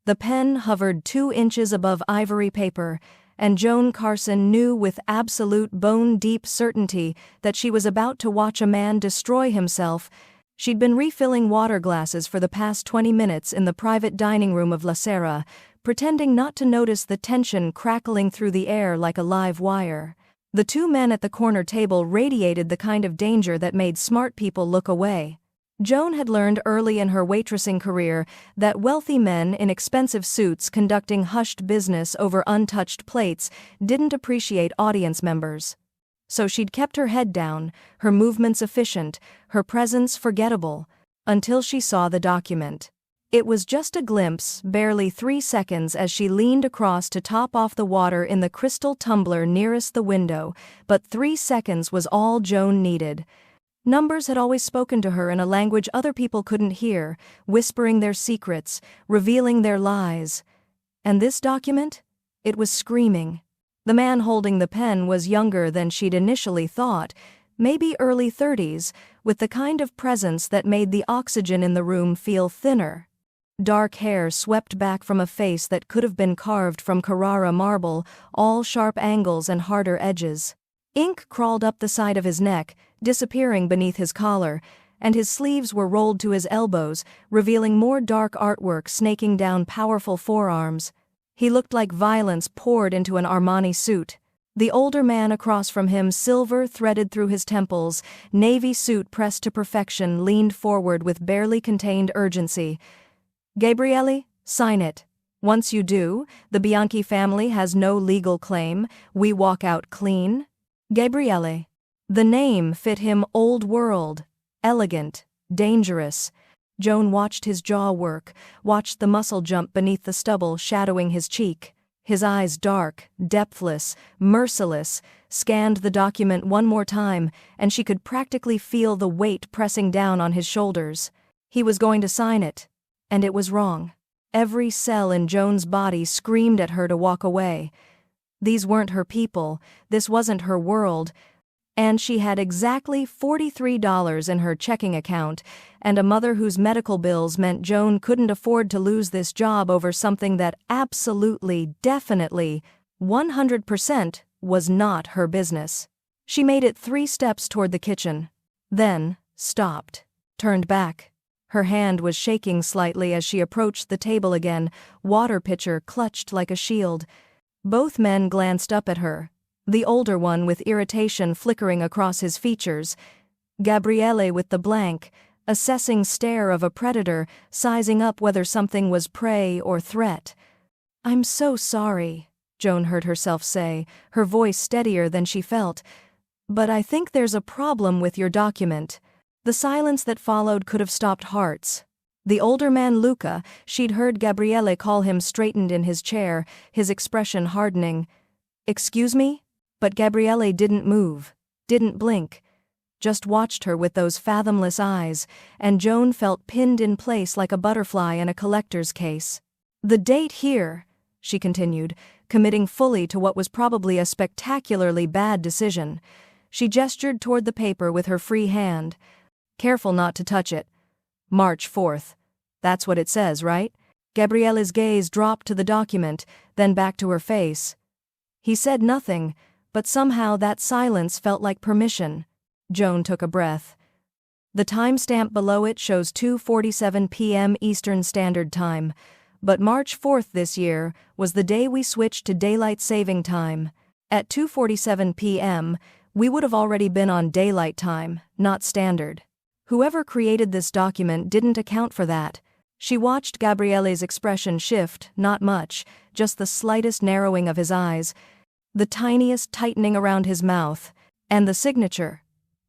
The pen hovered 2 inches above ivory paper, and Joan Carson knew with absolute bone-deep certainty that she was about to watch a man destroy himself. She'd been refilling water glasses for the past 20 minutes in the private dining room of La Serra, pretending not to notice the tension crackling through the air like a live wire. The 2 men at the corner table radiated the kind of danger that made smart people look away. Joan had learned early in her waitressing career that wealthy men in expensive suits conducting hushed business over untouched plates didn't appreciate audience members. So she'd kept her head down, her movements efficient, her presence forgettable, until she saw the document. It was just a glimpse, barely 3 seconds, as she leaned across to top off the water in the crystal tumbler nearest the window, but 3 seconds was all Joan needed. Numbers had always spoken to her in a language other people couldn't hear, whispering their secrets, revealing their lies. And this document? It was screaming. The man holding the pen was younger than she'd initially thought, maybe early 30s, with the kind of presence that made the oxygen in the room feel thinner. Dark hair swept back from a face that could have been carved from Carrara marble, all sharp angles and harder edges. Ink crawled up the side of his neck, disappearing beneath his collar, and his sleeves were rolled to his elbows, revealing more dark artwork snaking down powerful forearms. He looked like violence poured into an Armani suit. The older man across from him, silver threaded through his temples, navy suit pressed to perfection, leaned forward with barely contained urgency. "Gabriele, sign it. Once you do, the Bianchi family has no legal claim. We walk out clean." Gabriele. The name fit him, old world, elegant, dangerous. Joan watched his jaw work, watched the muscle jump beneath the stubble shadowing his cheek. His eyes, dark, depthless, merciless, scanned the document one more time, and she could practically feel the weight pressing down on his shoulders. He was going to sign it, and it was wrong. Every cell in Joan's body screamed at her to walk away. These weren't her people, this wasn't her world, and she had exactly $43 in her checking account, and a mother whose medical bills meant Joan couldn't afford to lose this job over something that absolutely, definitely, 100% was not her business. She made it 3 steps toward the kitchen, then stopped, turned back. Her hand was shaking slightly as she approached the table again, water pitcher clutched like a shield. Both men glanced up at her, the older one with irritation flickering across his features, Gabriele with the blank, assessing stare of a predator, sizing up whether something was prey or threat. "I'm so sorry," Joan heard herself say, her voice steadier than she felt, "but I think there's a problem with your document." The silence that followed could have stopped hearts. The older man, Luca, she'd heard Gabriele call him, straightened in his chair, his expression hardening. "Excuse me?" But Gabriele didn't move, didn't blink, just watched her with those fathomless eyes, and Joan felt pinned in place like a butterfly in a collector's case. "The date here," she continued, committing fully to what was probably a spectacularly bad decision. She gestured toward the paper with her free hand. "Careful not to touch it. March 4th. That's what it says, right?" Gabriele's gaze dropped to the document, then back to her face. He said nothing, but somehow that silence felt like permission. Joan took a breath. The timestamp below it shows 2:47 p.m. Eastern Standard Time, but March 4th this year was the day we switched to daylight saving time. At 2:47 p.m., we would have already been on daylight time, not standard. Whoever created this document didn't account for that. She watched Gabriele's expression shift, not much, just the slightest narrowing of his eyes, the tiniest tightening around his mouth, and the signature.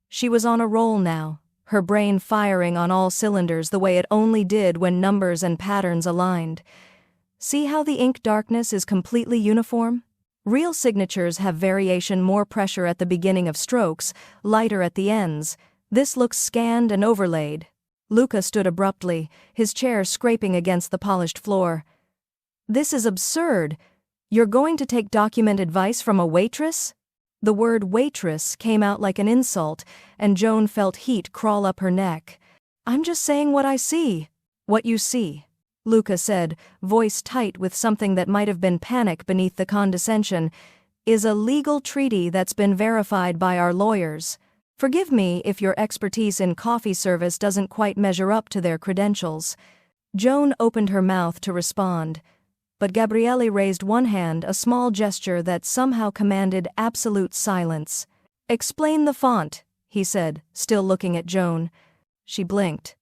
She was on a roll now, her brain firing on all cylinders the way it only did when numbers and patterns aligned. See how the ink darkness is completely uniform? Real signatures have variation, more pressure at the beginning of strokes, lighter at the ends. This looks scanned and overlaid. Luca stood abruptly, his chair scraping against the polished floor. "This is absurd. You're going to take document advice from a waitress?" The word waitress came out like an insult, and Joan felt heat crawl up her neck. "I'm just saying what I see." "What you see." Luca said, voice tight with something that might have been panic beneath the condescension, is a legal treaty that's been verified by our lawyers. Forgive me if your expertise in coffee service doesn't quite measure up to their credentials. Joan opened her mouth to respond, but Gabriele raised one hand, a small gesture that somehow commanded absolute silence. Explain the font, he said, still looking at Joan. She blinked.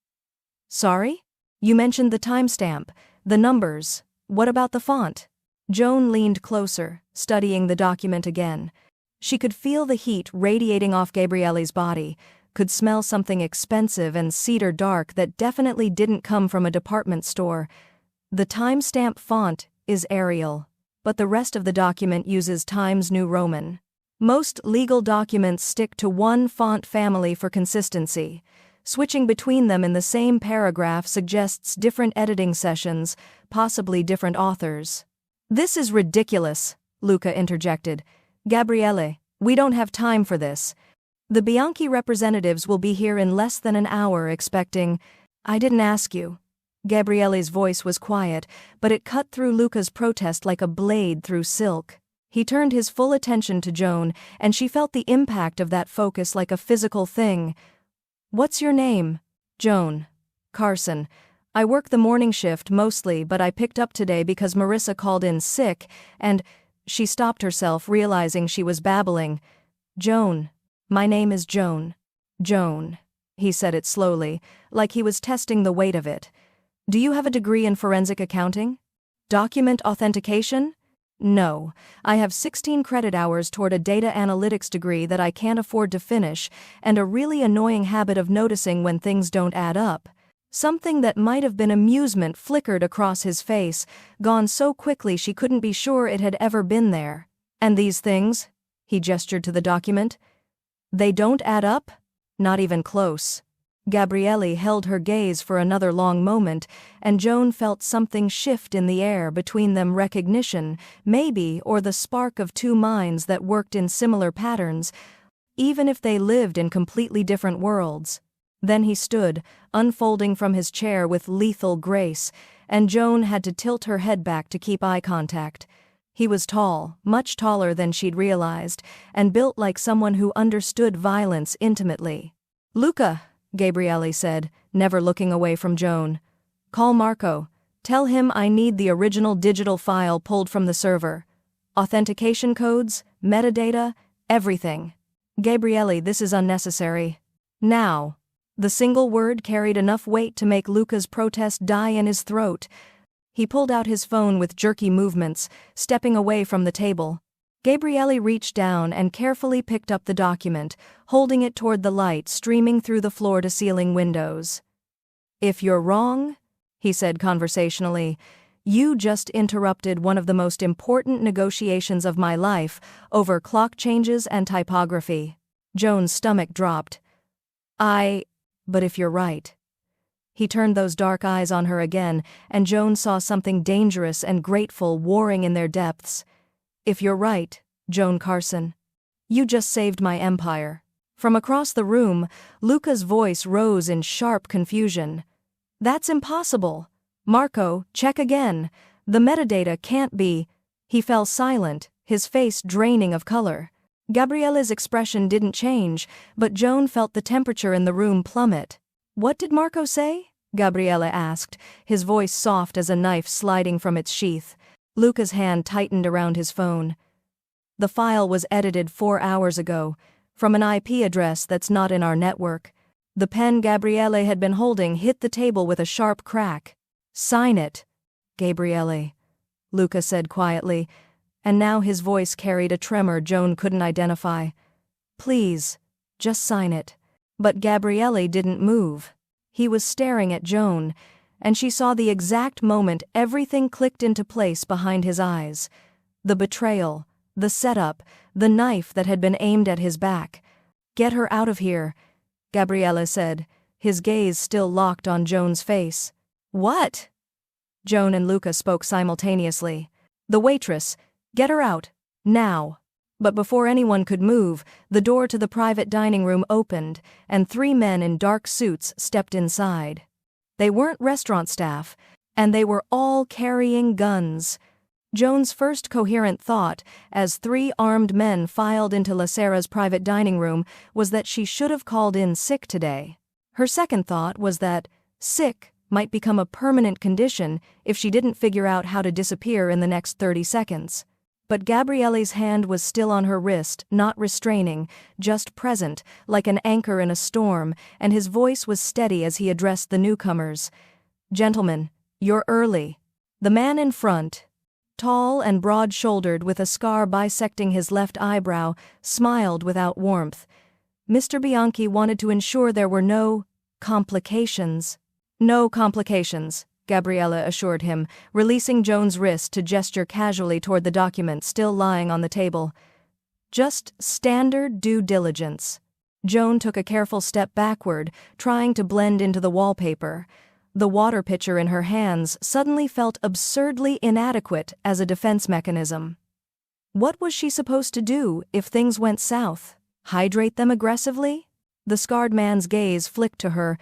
Sorry? You mentioned the timestamp, the numbers. What about the font? Joan leaned closer, studying the document again. She could feel the heat radiating off Gabriele's body, could smell something expensive and cedar dark that definitely didn't come from a department store. The timestamp font is Arial, but the rest of the document uses Times New Roman. Most legal documents stick to one font family for consistency. Switching between them in the same paragraph suggests different editing sessions, possibly different authors. This is ridiculous, Luca interjected. Gabriele, we don't have time for this. The Bianchi representatives will be here in less than an hour expecting. I didn't ask you. Gabriele's voice was quiet, but it cut through Luca's protest like a blade through silk. He turned his full attention to Joan, and she felt the impact of that focus like a physical thing. What's your name? Joan. Carson. I work the morning shift mostly, but I picked up today because Marissa called in sick, and she stopped herself, realizing she was babbling. Joan. My name is Joan. Joan. He said it slowly, like he was testing the weight of it. Do you have a degree in forensic accounting? Document authentication? No, I have 16 credit hours toward a data analytics degree that I can't afford to finish, and a really annoying habit of noticing when things don't add up. Something that might have been amusement flickered across his face, gone so quickly she couldn't be sure it had ever been there. And these things? He gestured to the document. They don't add up? Not even close. Gabriele held her gaze for another long moment, and Joan felt something shift in the air between them, recognition, maybe, or the spark of two minds that worked in similar patterns, even if they lived in completely different worlds. Then he stood, unfolding from his chair with lethal grace, and Joan had to tilt her head back to keep eye contact. He was tall, much taller than she'd realized, and built like someone who understood violence intimately. Luca, Gabriele said, never looking away from Joan. Call Marco. Tell him I need the original digital file pulled from the server. Authentication codes, metadata, everything. Gabriele, this is unnecessary. Now. The single word carried enough weight to make Luca's protest die in his throat. He pulled out his phone with jerky movements, stepping away from the table. Gabriele reached down and carefully picked up the document, holding it toward the light streaming through the floor-to-ceiling windows. If you're wrong, he said conversationally, you just interrupted one of the most important negotiations of my life over clock changes and typography. Joan's stomach dropped. But if you're right. He turned those dark eyes on her again, and Joan saw something dangerous and grateful warring in their depths. If you're right, Joan Carson. You just saved my empire. From across the room, Luca's voice rose in sharp confusion. That's impossible. Marco, check again. The metadata can't be. He fell silent, his face draining of color. Gabriele's expression didn't change, but Joan felt the temperature in the room plummet. What did Marco say? Gabriele asked, his voice soft as a knife sliding from its sheath. Luca's hand tightened around his phone. The file was edited 4 hours ago, from an IP address that's not in our network. The pen Gabriele had been holding hit the table with a sharp crack. Sign it, Gabriele, Luca said quietly, and now his voice carried a tremor Joan couldn't identify. Please, just sign it. But Gabriele didn't move. He was staring at Joan, and she saw the exact moment everything clicked into place behind his eyes. The betrayal, the setup, the knife that had been aimed at his back. Get her out of here, Gabriele said, his gaze still locked on Joan's face. What? Joan and Luca spoke simultaneously. The waitress, get her out, now. But before anyone could move, the door to the private dining room opened, and 3 men in dark suits stepped inside. They weren't restaurant staff. And they were all carrying guns. Joan's first coherent thought, as 3 armed men filed into La Serra's private dining room, was that she should have called in sick today. Her second thought was that sick might become a permanent condition if she didn't figure out how to disappear in the next 30 seconds. But Gabriele's hand was still on her wrist, not restraining, just present, like an anchor in a storm, and his voice was steady as he addressed the newcomers. "Gentlemen, you're early." The man in front, tall and broad-shouldered with a scar bisecting his left eyebrow, smiled without warmth. Mr. Bianchi wanted to ensure there were no complications. "No complications," Gabriele assured him, releasing Joan's wrist to gesture casually toward the document still lying on the table. "Just standard due diligence." Joan took a careful step backward, trying to blend into the wallpaper. The water pitcher in her hands suddenly felt absurdly inadequate as a defense mechanism. What was she supposed to do if things went south? Hydrate them aggressively? The scarred man's gaze flicked to her,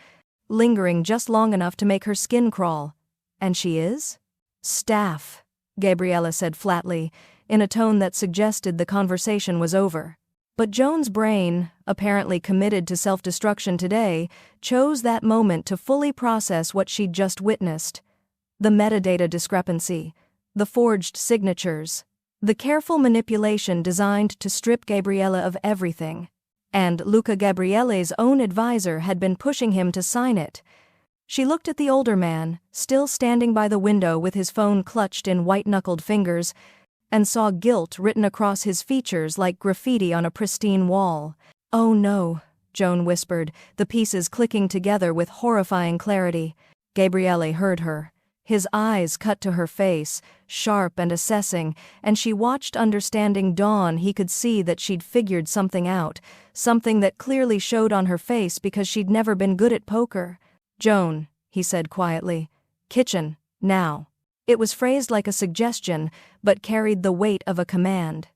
lingering just long enough to make her skin crawl. "And she is?" "Staff," Gabriele said flatly, in a tone that suggested the conversation was over. But Joan's brain, apparently committed to self-destruction today, chose that moment to fully process what she'd just witnessed. The metadata discrepancy, the forged signatures, the careful manipulation designed to strip Gabriele of everything. And Luca, Gabriele's own advisor, had been pushing him to sign it. She looked at the older man, still standing by the window with his phone clutched in white-knuckled fingers, and saw guilt written across his features like graffiti on a pristine wall. "Oh no," Joan whispered, the pieces clicking together with horrifying clarity. Gabriele heard her. His eyes cut to her face, sharp and assessing, and she watched understanding dawn. He could see that she'd figured something out, something that clearly showed on her face because she'd never been good at poker. "Joan," he said quietly. "Kitchen, now." It was phrased like a suggestion, but carried the weight of a command.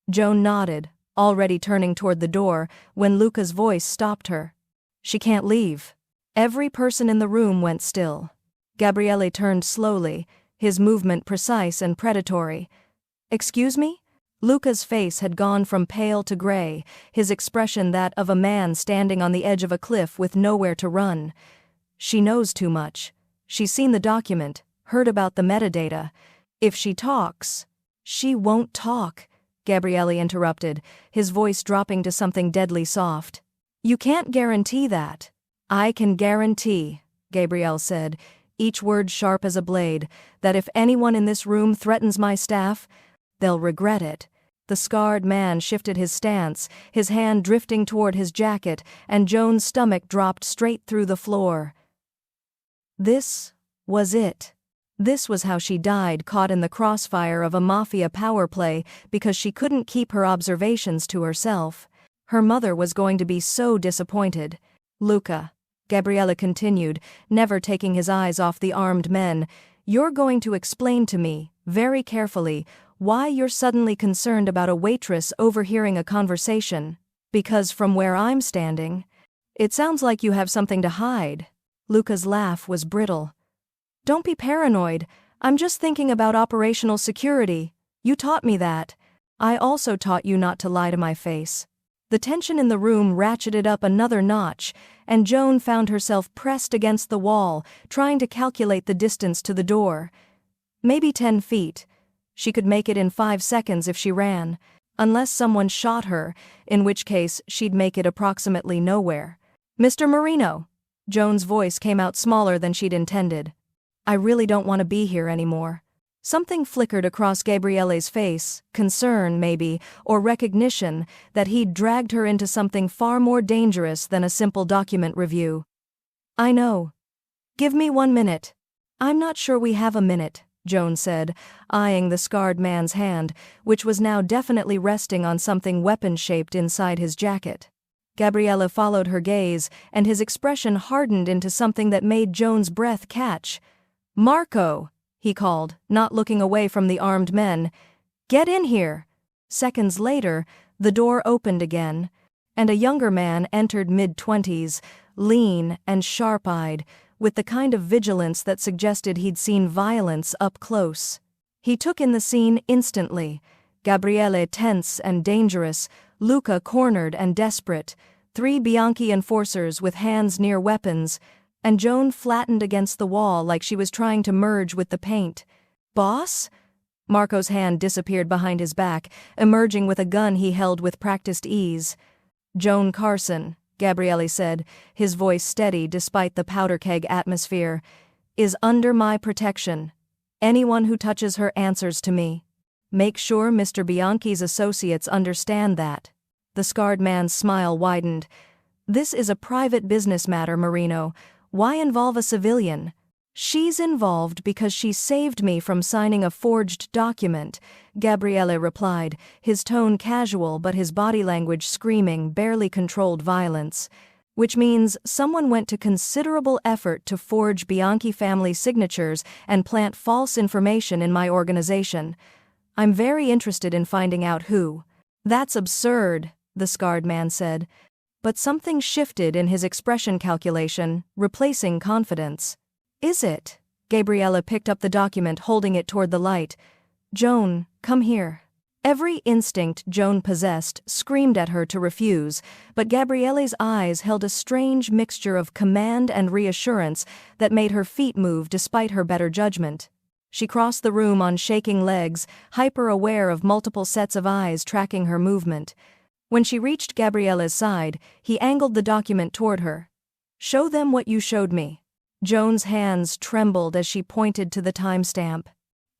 Joan nodded, already turning toward the door, when Luca's voice stopped her. "She can't leave." Every person in the room went still. Gabriele turned slowly, his movement precise and predatory. "Excuse me?" Luca's face had gone from pale to gray, his expression that of a man standing on the edge of a cliff with nowhere to run. "She knows too much. She's seen the document, heard about the metadata. If she talks..." "She won't talk," Gabriele interrupted, his voice dropping to something deadly soft. "You can't guarantee that." "I can guarantee," Gabriel said, each word sharp as a blade, "that if anyone in this room threatens my staff, they'll regret it." The scarred man shifted his stance, his hand drifting toward his jacket, and Joan's stomach dropped straight through the floor. This was it. This was how she died, caught in the crossfire of a mafia power play because she couldn't keep her observations to herself. Her mother was going to be so disappointed. "Luca," Gabriele continued, never taking his eyes off the armed men, "you're going to explain to me, very carefully, why you're suddenly concerned about a waitress overhearing a conversation. Because from where I'm standing, it sounds like you have something to hide." Luca's laugh was brittle. "Don't be paranoid. I'm just thinking about operational security. You taught me that. I also taught you not to lie to my face." The tension in the room ratcheted up another notch, and Joan found herself pressed against the wall, trying to calculate the distance to the door. Maybe 10 feet. She could make it in 5 seconds if she ran, unless someone shot her, in which case she'd make it approximately nowhere. "Mr. Marino." Joan's voice came out smaller than she'd intended. "I really don't want to be here anymore." Something flickered across Gabriele's face, concern maybe, or recognition that he'd dragged her into something far more dangerous than a simple document review. "I know. Give me 1 minute." "I'm not sure we have a minute," Joan said, eyeing the scarred man's hand, which was now definitely resting on something weapon-shaped inside his jacket. Gabriele followed her gaze, and his expression hardened into something that made Joan's breath catch. "Marco!" he called, not looking away from the armed men. "Get in here!" Seconds later, the door opened again, and a younger man entered mid-20s, lean and sharp-eyed, with the kind of vigilance that suggested he'd seen violence up close. He took in the scene instantly. Gabriele tense and dangerous, Luca cornered and desperate, 3 Bianchi enforcers with hands near weapons, and Joan flattened against the wall like she was trying to merge with the paint. "Boss?" Marco's hand disappeared behind his back, emerging with a gun he held with practiced ease. "Joan Carson," Gabriele said, his voice steady despite the powder keg atmosphere, "is under my protection. Anyone who touches her answers to me. Make sure Mr. Bianchi's associates understand that." The scarred man's smile widened. "This is a private business matter, Marino. Why involve a civilian?" "She's involved because she saved me from signing a forged document," Gabriele replied, his tone casual but his body language screaming barely controlled violence. "Which means someone went to considerable effort to forge Bianchi family signatures and plant false information in my organization. I'm very interested in finding out who." "That's absurd," the scarred man said. But something shifted in his expression calculation, replacing confidence. "Is it?" Gabriella picked up the document, holding it toward the light. "Joan, come here." Every instinct Joan possessed screamed at her to refuse, but Gabrielle's eyes held a strange mixture of command and reassurance that made her feet move despite her better judgment. She crossed the room on shaking legs, hyper-aware of multiple sets of eyes tracking her movement. When she reached Gabrielle's side, he angled the document toward her. "Show them what you showed me." Joan's hands trembled as she pointed to the timestamp.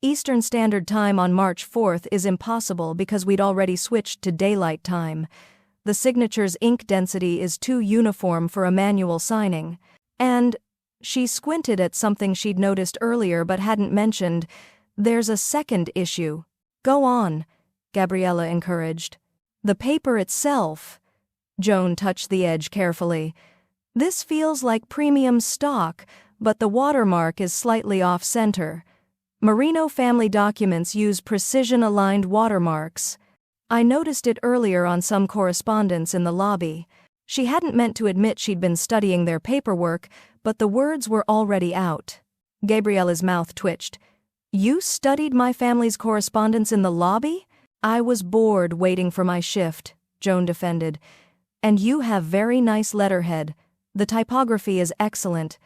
"Eastern Standard Time on March 4th is impossible because we'd already switched to daylight time. The signature's ink density is too uniform for a manual signing. And," she squinted at something she'd noticed earlier but hadn't mentioned, "there's a second issue." "Go on," Gabriella encouraged. "The paper itself." Joan touched the edge carefully. "This feels like premium stock, but the watermark is slightly off-center. Marino family documents use precision-aligned watermarks. I noticed it earlier on some correspondence in the lobby." She hadn't meant to admit she'd been studying their paperwork, but the words were already out. Gabriella's mouth twitched. "You studied my family's correspondence in the lobby?" "I was bored waiting for my shift," Joan defended. "And you have very nice letterhead. The typography is excellent.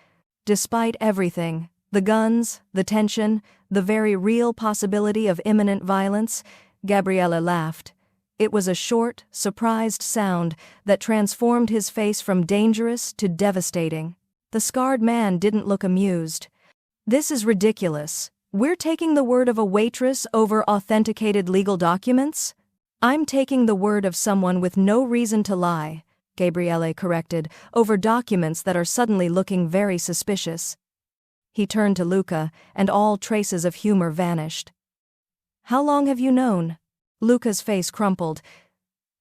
Despite everything, the guns, the tension, the very real possibility of imminent violence," Gabriella laughed. It was a short, surprised sound that transformed his face from dangerous to devastating. The scarred man didn't look amused. "This is ridiculous. We're taking the word of a waitress over authenticated legal documents?" "I'm taking the word of someone with no reason to lie," Gabriele corrected, "over documents that are suddenly looking very suspicious." He turned to Luca, and all traces of humor vanished. "How long have you known?" Luca's face crumpled.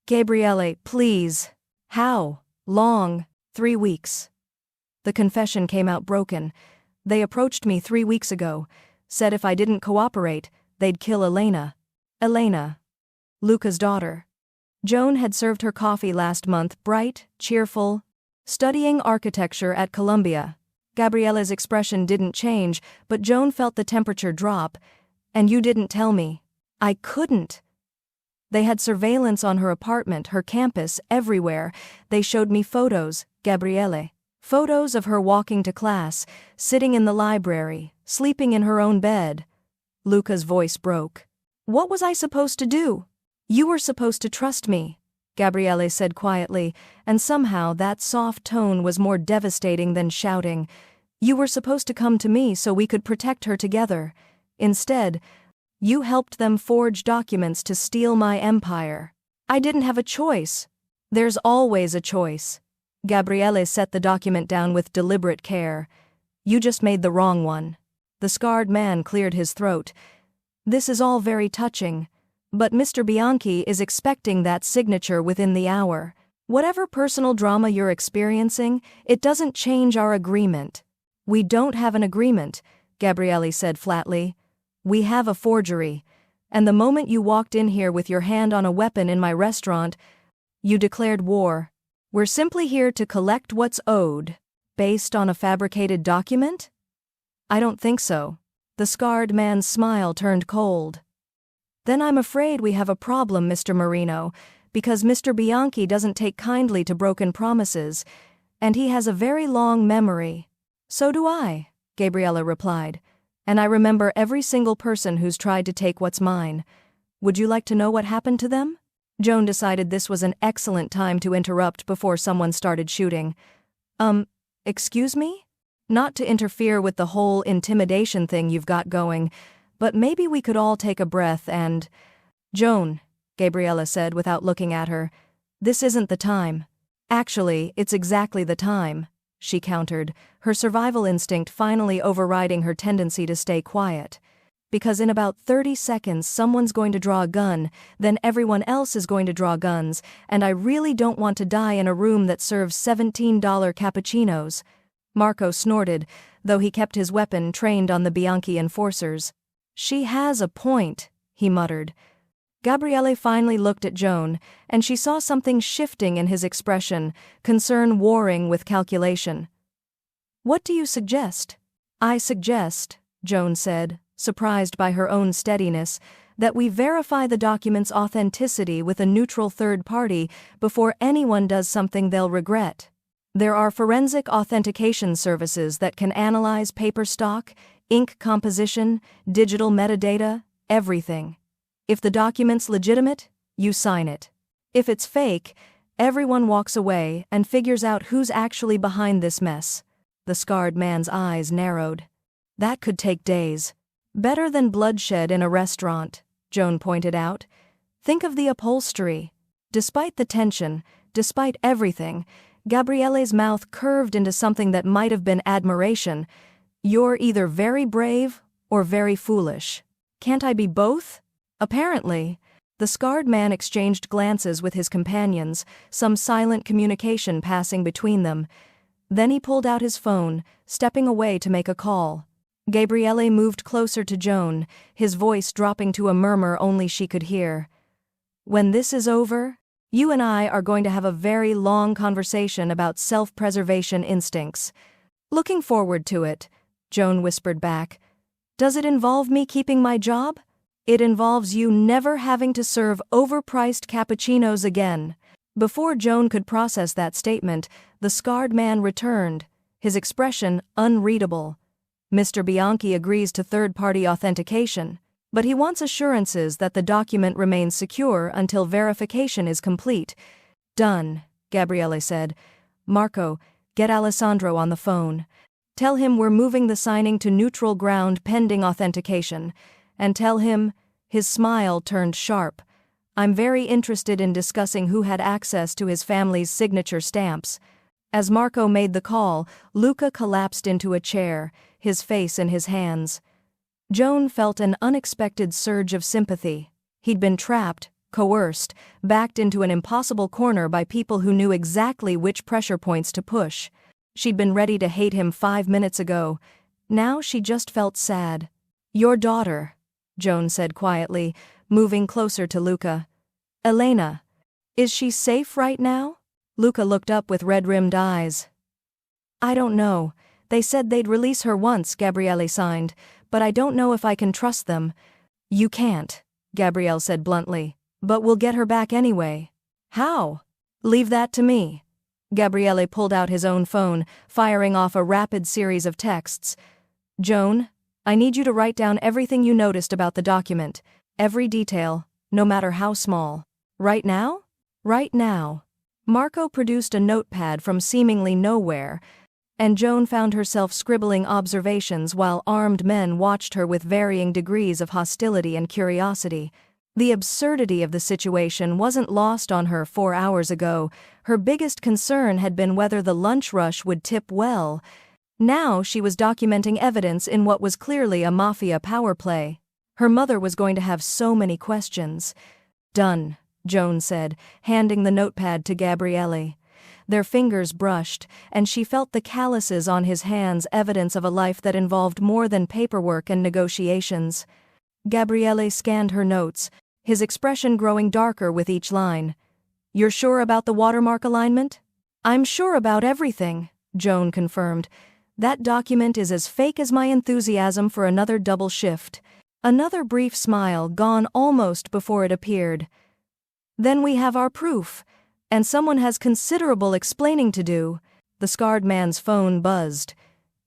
"Gabriele, please." "How long?" 3 weeks. The confession came out broken. "They approached me 3 weeks ago, said if I didn't cooperate, they'd kill Elena." "Elena?" "Luca's daughter." Joan had served her coffee last month, bright, cheerful, studying architecture at Columbia. Gabriela's expression didn't change, but Joan felt the temperature drop. "And you didn't tell me." "I couldn't." "They had surveillance on her apartment, her campus, everywhere. They showed me photos, Gabriele. Photos of her walking to class, sitting in the library, sleeping in her own bed." Luca's voice broke. "What was I supposed to do?" "You were supposed to trust me," Gabriele said quietly, and somehow that soft tone was more devastating than shouting. "You were supposed to come to me so we could protect her together. Instead, you helped them forge documents to steal my empire. I didn't have a choice." "There's always a choice." Gabriele set the document down with deliberate care. "You just made the wrong one." The scarred man cleared his throat. "This is all very touching. But Mr. Bianchi is expecting that signature within the hour. Whatever personal drama you're experiencing, it doesn't change our agreement." "We don't have an agreement," Gabriele said flatly. "We have a forgery. And the moment you walked in here with your hand on a weapon in my restaurant, you declared war. We're simply here to collect what's owed." Based on a fabricated document? I don't think so. The scarred man's smile turned cold. Then I'm afraid we have a problem, Mr. Marino, because Mr. Bianchi doesn't take kindly to broken promises, and he has a very long memory. So do I, Gabriella replied, and I remember every single person who's tried to take what's mine. Would you like to know what happened to them? Joan decided this was an excellent time to interrupt before someone started shooting. Excuse me? Not to interfere with the whole intimidation thing you've got going, but maybe we could all take a breath and… Joan, Gabriella said without looking at her, this isn't the time. Actually, it's exactly the time, she countered, her survival instinct finally overriding her tendency to stay quiet. Because in about 30 seconds someone's going to draw a gun, then everyone else is going to draw guns, and I really don't want to die in a room that serves $17 cappuccinos. Marco snorted, though he kept his weapon trained on the Bianchi enforcers. She has a point, he muttered. Gabriele finally looked at Joan, and she saw something shifting in his expression, concern warring with calculation. What do you suggest? I suggest, Joan said, surprised by her own steadiness, that we verify the document's authenticity with a neutral third party before anyone does something they'll regret. There are forensic authentication services that can analyze paper stock, ink composition, digital metadata, everything. If the document's legitimate, you sign it. If it's fake, everyone walks away and figures out who's actually behind this mess. The scarred man's eyes narrowed. That could take days. Better than bloodshed in a restaurant, Joan pointed out. Think of the upholstery. Despite the tension, despite everything, Gabriele's mouth curved into something that might have been admiration. You're either very brave or very foolish. Can't I be both? Apparently. The scarred man exchanged glances with his companions, some silent communication passing between them. Then he pulled out his phone, stepping away to make a call. Gabriele moved closer to Joan, his voice dropping to a murmur only she could hear. When this is over, you and I are going to have a very long conversation about self-preservation instincts. Looking forward to it, Joan whispered back. Does it involve me keeping my job? It involves you never having to serve overpriced cappuccinos again. Before Joan could process that statement, the scarred man returned, his expression unreadable. Mr. Bianchi agrees to third-party authentication, but he wants assurances that the document remains secure until verification is complete. Done, Gabriele said. Marco, get Alessandro on the phone. Tell him we're moving the signing to neutral ground pending authentication. And tell him, his smile turned sharp, I'm very interested in discussing who had access to his family's signature stamps. As Marco made the call, Luca collapsed into a chair, his face in his hands. Joan felt an unexpected surge of sympathy. He'd been trapped, coerced, backed into an impossible corner by people who knew exactly which pressure points to push. She'd been ready to hate him 5 minutes ago. Now she just felt sad. Your daughter, Joan said quietly, moving closer to Luca. Elena. Is she safe right now? Luca looked up with red-rimmed eyes. I don't know. They said they'd release her once, Gabriele signed, but I don't know if I can trust them. You can't, Gabrielle said bluntly, but we'll get her back anyway. How? Leave that to me. Gabriele pulled out his own phone, firing off a rapid series of texts. Joan, I need you to write down everything you noticed about the document, every detail, no matter how small. Right now? Right now. Marco produced a notepad from seemingly nowhere, and Joan found herself scribbling observations while armed men watched her with varying degrees of hostility and curiosity. The absurdity of the situation wasn't lost on her 4 hours ago. Her biggest concern had been whether the lunch rush would tip well. Now she was documenting evidence in what was clearly a mafia power play. Her mother was going to have so many questions. Done, Joan said, handing the notepad to Gabriele. Their fingers brushed, and she felt the calluses on his hands, evidence of a life that involved more than paperwork and negotiations. Gabriele scanned her notes, his expression growing darker with each line. You're sure about the watermark alignment? I'm sure about everything, Joan confirmed. That document is as fake as my enthusiasm for another double shift. Another brief smile gone almost before it appeared. Then we have our proof. And someone has considerable explaining to do. The scarred man's phone buzzed.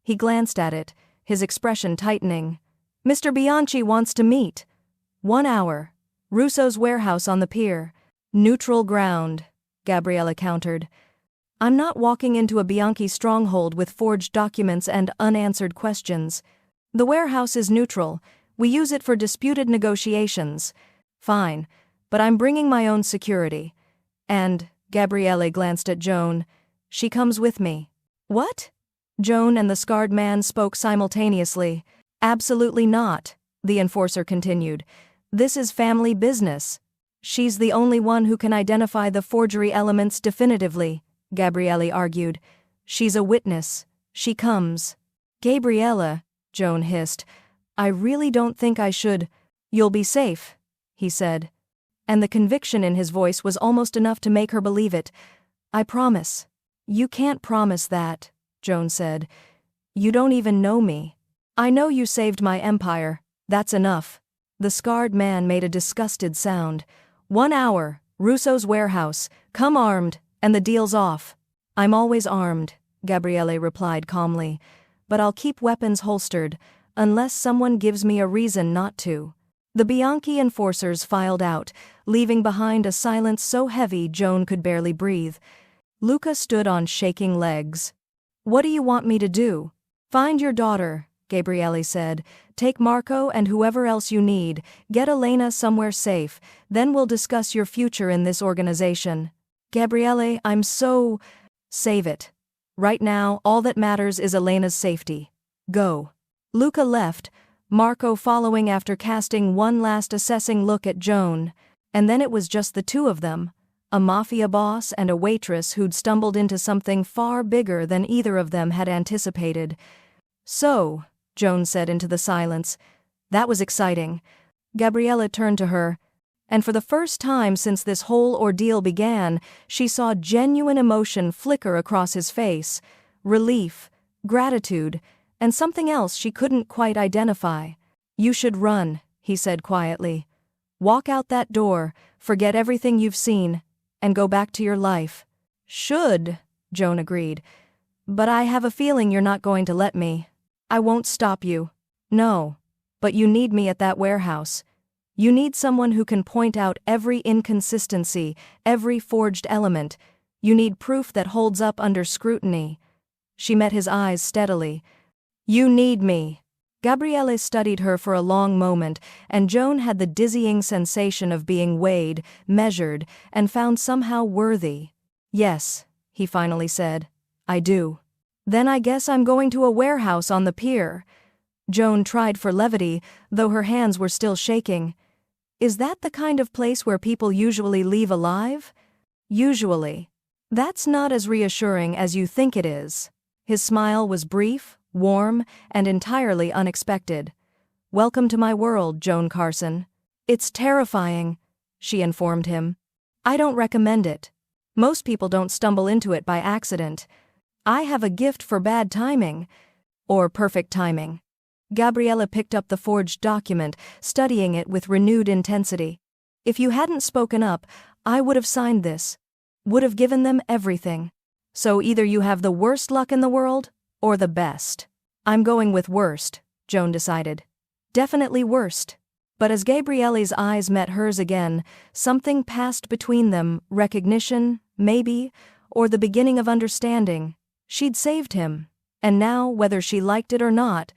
He glanced at it, his expression tightening. Mr. Bianchi wants to meet. 1 hour. Russo's warehouse on the pier. Neutral ground, Gabriella countered. I'm not walking into a Bianchi stronghold with forged documents and unanswered questions. The warehouse is neutral. We use it for disputed negotiations. Fine, but I'm bringing my own security. And, Gabriele glanced at Joan, she comes with me. What? Joan and the scarred man spoke simultaneously. Absolutely not, the enforcer continued. This is family business. She's the only one who can identify the forgery elements definitively, Gabriele argued. She's a witness. She comes. Gabriella, Joan hissed. I really don't think I should. You'll be safe, he said. And the conviction in his voice was almost enough to make her believe it. I promise. You can't promise that, Joan said. You don't even know me. I know you saved my empire. That's enough. The scarred man made a disgusted sound. 1 hour, Russo's warehouse, come armed, and the deal's off. I'm always armed, Gabriele replied calmly, but I'll keep weapons holstered, unless someone gives me a reason not to. The Bianchi enforcers filed out, leaving behind a silence so heavy Joan could barely breathe. Luca stood on shaking legs. What do you want me to do? Find your daughter, Gabriele said. Take Marco and whoever else you need, get Elena somewhere safe, then we'll discuss your future in this organization. Gabriele, I'm so... Save it. Right now, all that matters is Elena's safety. Go. Luca left, Marco following after casting one last assessing look at Joan, and then it was just the two of them, a mafia boss and a waitress who'd stumbled into something far bigger than either of them had anticipated. So, Joan said into the silence, that was exciting. Gabriella turned to her, and for the first time since this whole ordeal began, she saw genuine emotion flicker across his face, relief, gratitude, and something else she couldn't quite identify. You should run, he said quietly. Walk out that door, forget everything you've seen, and go back to your life. Should, Joan agreed. But I have a feeling you're not going to let me. I won't stop you. No. But you need me at that warehouse. You need someone who can point out every inconsistency, every forged element. You need proof that holds up under scrutiny. She met his eyes steadily. You need me. Gabriele studied her for a long moment, and Joan had the dizzying sensation of being weighed, measured, and found somehow worthy. Yes, he finally said. I do. Then I guess I'm going to a warehouse on the pier. Joan tried for levity, though her hands were still shaking. Is that the kind of place where people usually leave alive? Usually. That's not as reassuring as you think it is. His smile was brief, warm, and entirely unexpected. Welcome to my world, Joan Carson. It's terrifying, she informed him. I don't recommend it. Most people don't stumble into it by accident. I have a gift for bad timing. Or perfect timing. Gabriella picked up the forged document, studying it with renewed intensity. If you hadn't spoken up, I would have signed this. Would have given them everything. So either you have the worst luck in the world, or the best. I'm going with worst, Joan decided. Definitely worst. But as Gabrielle's eyes met hers again, something passed between them, recognition, maybe, or the beginning of understanding. She'd saved him, and now, whether she liked it or not,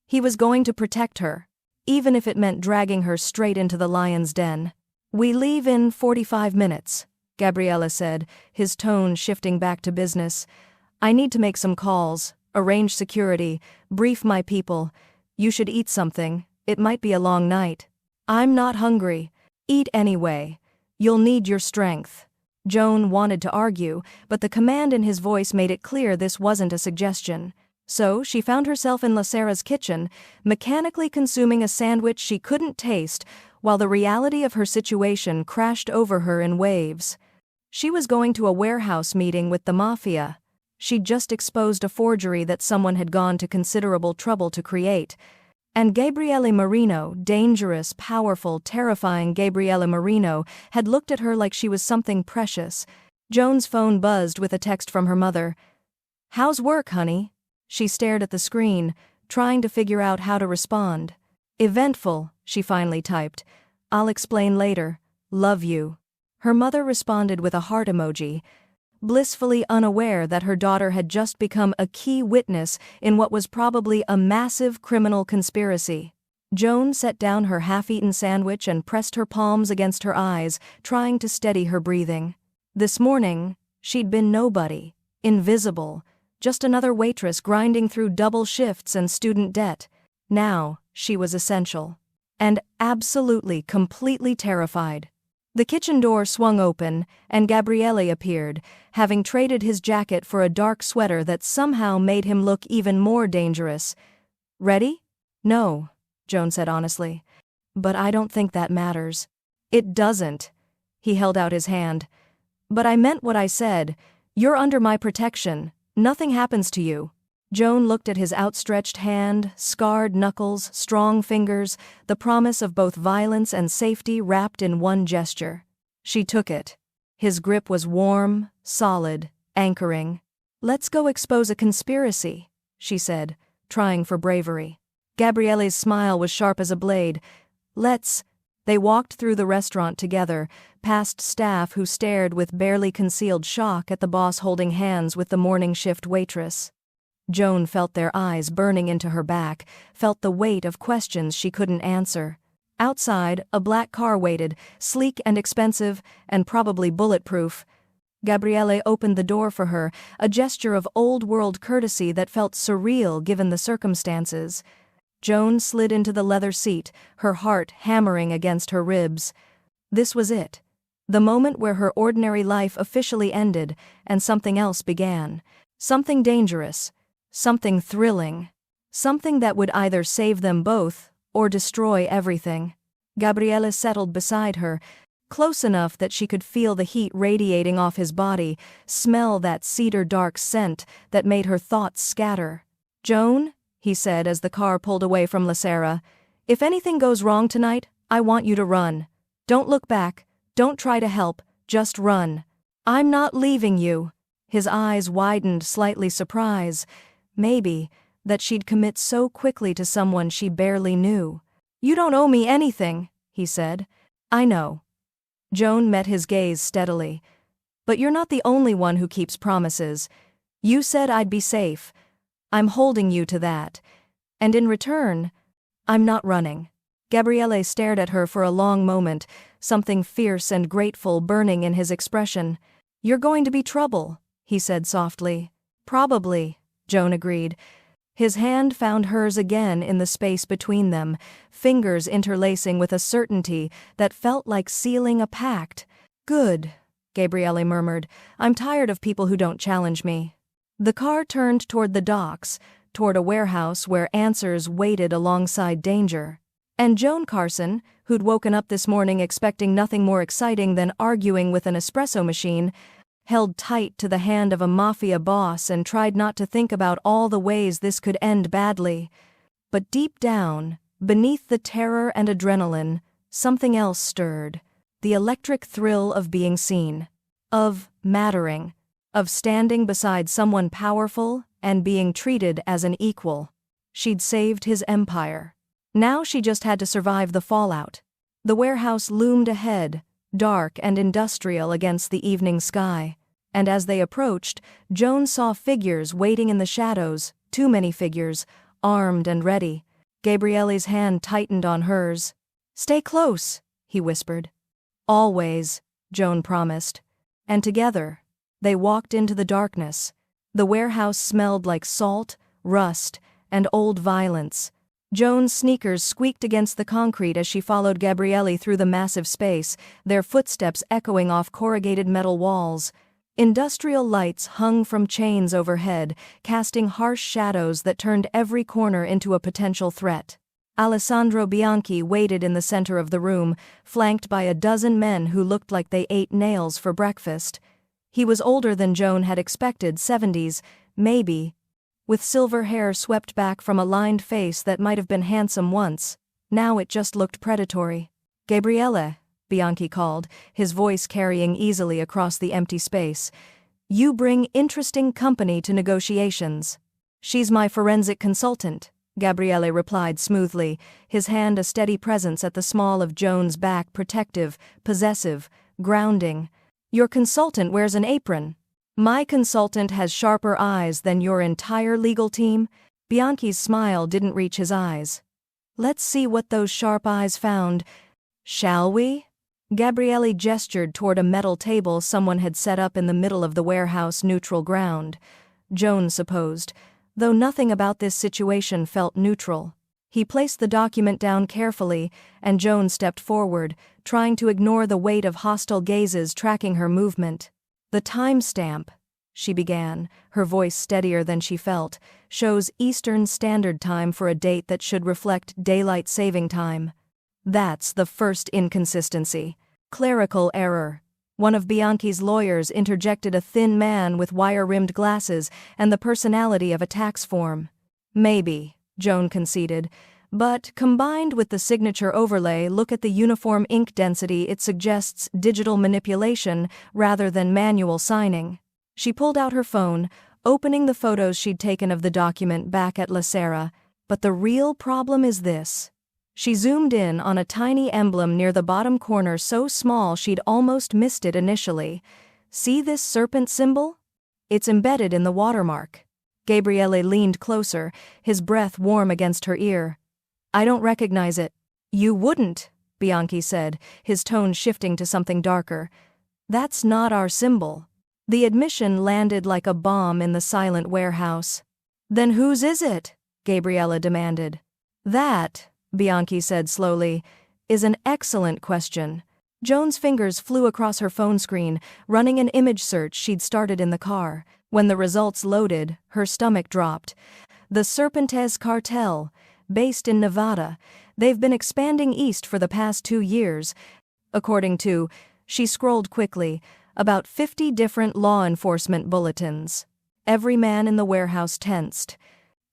he was going to protect her, even if it meant dragging her straight into the lion's den. We leave in 45 minutes, Gabriella said, his tone shifting back to business. I need to make some calls, arrange security, brief my people. You should eat something, it might be a long night. I'm not hungry. Eat anyway. You'll need your strength. Joan wanted to argue, but the command in his voice made it clear this wasn't a suggestion. So she found herself in Lacera's kitchen, mechanically consuming a sandwich she couldn't taste, while the reality of her situation crashed over her in waves. She was going to a warehouse meeting with the Mafia. She'd just exposed a forgery that someone had gone to considerable trouble to create. And Gabriele Marino, dangerous, powerful, terrifying Gabriele Marino, had looked at her like she was something precious. Joan's phone buzzed with a text from her mother. "How's work, honey?" She stared at the screen, trying to figure out how to respond. "Eventful," she finally typed. "I'll explain later. Love you." Her mother responded with a heart emoji, blissfully unaware that her daughter had just become a key witness in what was probably a massive criminal conspiracy. Joan set down her half-eaten sandwich and pressed her palms against her eyes, trying to steady her breathing. This morning, she'd been nobody, invisible, just another waitress grinding through double shifts and student debt. Now, she was essential. And absolutely, completely terrified. The kitchen door swung open, and Gabriele appeared, having traded his jacket for a dark sweater that somehow made him look even more dangerous. "Ready?" "No," Joan said honestly. "But I don't think that matters." "It doesn't." He held out his hand. "But I meant what I said. You're under my protection. Nothing happens to you." Joan looked at his outstretched hand, scarred knuckles, strong fingers, the promise of both violence and safety wrapped in one gesture. She took it. His grip was warm, solid, anchoring. "Let's go expose a conspiracy," she said, trying for bravery. Gabriele's smile was sharp as a blade. "Let's." They walked through the restaurant together, past staff who stared with barely concealed shock at the boss holding hands with the morning shift waitress. Joan felt their eyes burning into her back, felt the weight of questions she couldn't answer. Outside, a black car waited, sleek and expensive, and probably bulletproof. Gabriele opened the door for her, a gesture of old-world courtesy that felt surreal given the circumstances. Joan slid into the leather seat, her heart hammering against her ribs. This was it. The moment where her ordinary life officially ended, and something else began. Something dangerous. Something thrilling. Something that would either save them both, or destroy everything. Gabriele settled beside her, close enough that she could feel the heat radiating off his body, smell that cedar-dark scent that made her thoughts scatter. "Joan," he said as the car pulled away from La Serra, "if anything goes wrong tonight, I want you to run. Don't look back, don't try to help, just run. I'm not leaving you." His eyes widened, slightly surprised. Maybe, that she'd commit so quickly to someone she barely knew. "You don't owe me anything," he said. "I know." Joan met his gaze steadily. "But you're not the only one who keeps promises. You said I'd be safe. I'm holding you to that. And in return, I'm not running." Gabriele stared at her for a long moment, something fierce and grateful burning in his expression. "You're going to be trouble," he said softly. "Probably," Joan agreed. His hand found hers again in the space between them, fingers interlacing with a certainty that felt like sealing a pact. "Good," Gabriele murmured. "I'm tired of people who don't challenge me." The car turned toward the docks, toward a warehouse where answers waited alongside danger. And Joan Carson, who'd woken up this morning expecting nothing more exciting than arguing with an espresso machine, held tight to the hand of a mafia boss and tried not to think about all the ways this could end badly. But deep down, beneath the terror and adrenaline, something else stirred. The electric thrill of being seen. Of mattering. Of standing beside someone powerful and being treated as an equal. She'd saved his empire. Now she just had to survive the fallout. The warehouse loomed ahead, dark and industrial against the evening sky. And as they approached, Joan saw figures waiting in the shadows, too many figures, armed and ready. Gabriele's hand tightened on hers. "Stay close," he whispered. "Always," Joan promised. And together, they walked into the darkness. The warehouse smelled like salt, rust, and old violence. Joan's sneakers squeaked against the concrete as she followed Gabriele through the massive space, their footsteps echoing off corrugated metal walls. Industrial lights hung from chains overhead, casting harsh shadows that turned every corner into a potential threat. Alessandro Bianchi waited in the center of the room, flanked by a dozen men who looked like they ate nails for breakfast. He was older than Joan had expected, 70s, maybe, with silver hair swept back from a lined face that might have been handsome once. Now it just looked predatory. "Gabriele," Bianchi called, his voice carrying easily across the empty space. "You bring interesting company to negotiations." "She's my forensic consultant," Gabriele replied smoothly, his hand a steady presence at the small of Joan's back, protective, possessive, grounding. "Your consultant wears an apron." "My consultant has sharper eyes than your entire legal team?" Bianchi's smile didn't reach his eyes. "Let's see what those sharp eyes found, shall we?" Gabriele gestured toward a metal table someone had set up in the middle of the warehouse neutral ground. Joan supposed, though nothing about this situation felt neutral. He placed the document down carefully, and Joan stepped forward, trying to ignore the weight of hostile gazes tracking her movement. "The timestamp," she began, her voice steadier than she felt, "shows Eastern Standard Time for a date that should reflect daylight saving time." "That's the first inconsistency." "Clerical error." One of Bianchi's lawyers interjected, a thin man with wire-rimmed glasses and the personality of a tax form. "Maybe," Joan conceded, "but combined with the signature overlay, look at the uniform ink density, it suggests digital manipulation rather than manual signing." She pulled out her phone, opening the photos she'd taken of the document back at La Sera. "But the real problem is this." She zoomed in on a tiny emblem near the bottom corner, so small she'd almost missed it initially. "See this serpent symbol? It's embedded in the watermark." Gabriele leaned closer, his breath warm against her ear. "I don't recognize it." "You wouldn't," Bianchi said, his tone shifting to something darker. "That's not our symbol." The admission landed like a bomb in the silent warehouse. "Then whose is it?" Gabriele demanded. "That," Bianchi said slowly, "is an excellent question." Joan's fingers flew across her phone screen, running an image search she'd started in the car. When the results loaded, her stomach dropped. "The Serpentes cartel, based in Nevada. They've been expanding east for the past 2 years. According to," she scrolled quickly, "about 50 different law enforcement bulletins." Every man in the warehouse tensed.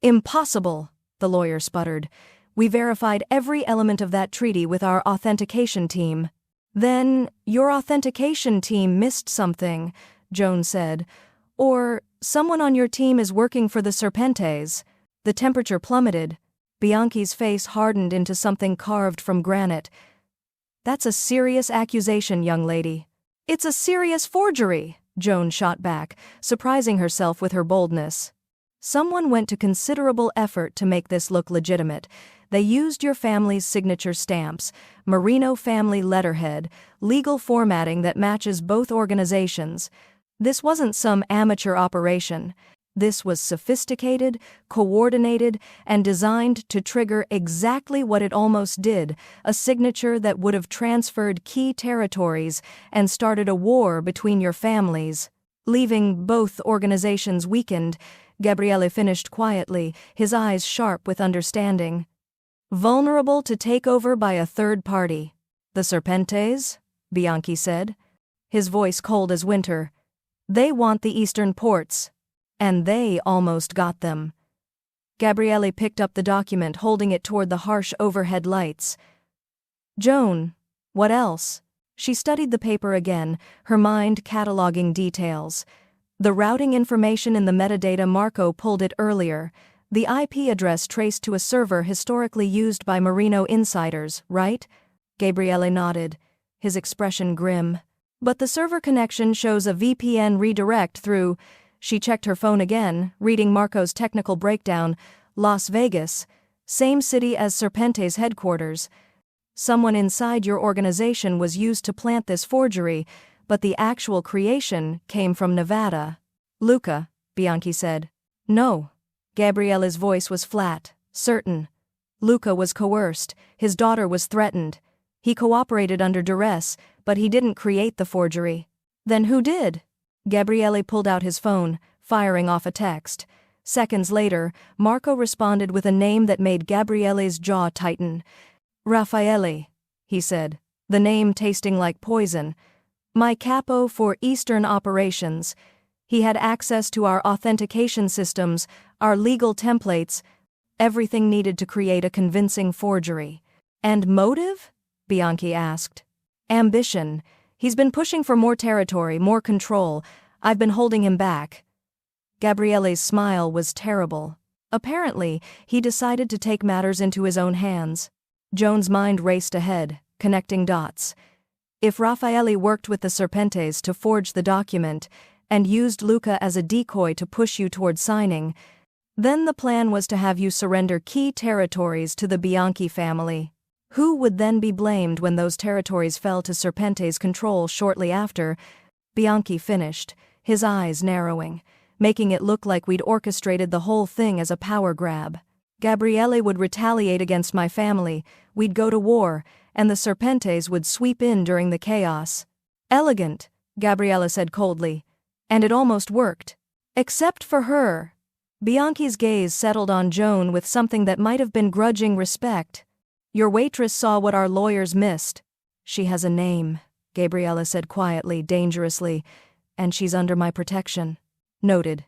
"Impossible," the lawyer sputtered. "We verified every element of that treaty with our authentication team." "Then, your authentication team missed something," Joan said. "Or, someone on your team is working for the Serpentes." The temperature plummeted. Bianchi's face hardened into something carved from granite. "That's a serious accusation, young lady." "It's a serious forgery," Joan shot back, surprising herself with her boldness. "Someone went to considerable effort to make this look legitimate. They used your family's signature stamps, Merino family letterhead, legal formatting that matches both organizations. This wasn't some amateur operation. This was sophisticated, coordinated, and designed to trigger exactly what it almost did, a signature that would have transferred key territories and started a war between your families, leaving both organizations weakened." Gabriele finished quietly, his eyes sharp with understanding. "Vulnerable to takeover by a third party." "The Serpentes?" Bianchi said, his voice cold as winter. "They want the eastern ports. And they almost got them." Gabriele picked up the document, holding it toward the harsh overhead lights. "Joan, what else?" She studied the paper again, her mind cataloging details. "The routing information in the metadata, Marco pulled it earlier. The IP address traced to a server historically used by Merino insiders, right?" Gabriele nodded, his expression grim. "But the server connection shows a VPN redirect through..." She checked her phone again, reading Marco's technical breakdown. "Las Vegas, same city as Serpentes headquarters. Someone inside your organization was used to plant this forgery, but the actual creation came from Nevada." "Luca," Bianchi said. "No." Gabriele's voice was flat, certain. "Luca was coerced, his daughter was threatened. He cooperated under duress, but he didn't create the forgery." "Then who did?" Gabriele pulled out his phone, firing off a text. Seconds later, Marco responded with a name that made Gabriele's jaw tighten. "Raffaele," he said, the name tasting like poison. My capo for Eastern operations. He had access to our authentication systems, our legal templates, everything needed to create a convincing forgery. And motive? Bianchi asked. Ambition. He's been pushing for more territory, more control. I've been holding him back. Gabriele's smile was terrible. Apparently, he decided to take matters into his own hands. Joan's mind raced ahead, connecting dots. If Raffaele worked with the Serpentes to forge the document, and used Luca as a decoy to push you toward signing, then the plan was to have you surrender key territories to the Bianchi family. Who would then be blamed when those territories fell to Serpente's control shortly after? Bianchi finished, his eyes narrowing, making it look like we'd orchestrated the whole thing as a power grab. Gabriele would retaliate against my family, we'd go to war, and the Serpentes would sweep in during the chaos. Elegant, Gabriele said coldly. And it almost worked. Except for her. Bianchi's gaze settled on Joan with something that might have been grudging respect. Your waitress saw what our lawyers missed. She has a name, Gabriele said quietly, dangerously, and she's under my protection. Noted.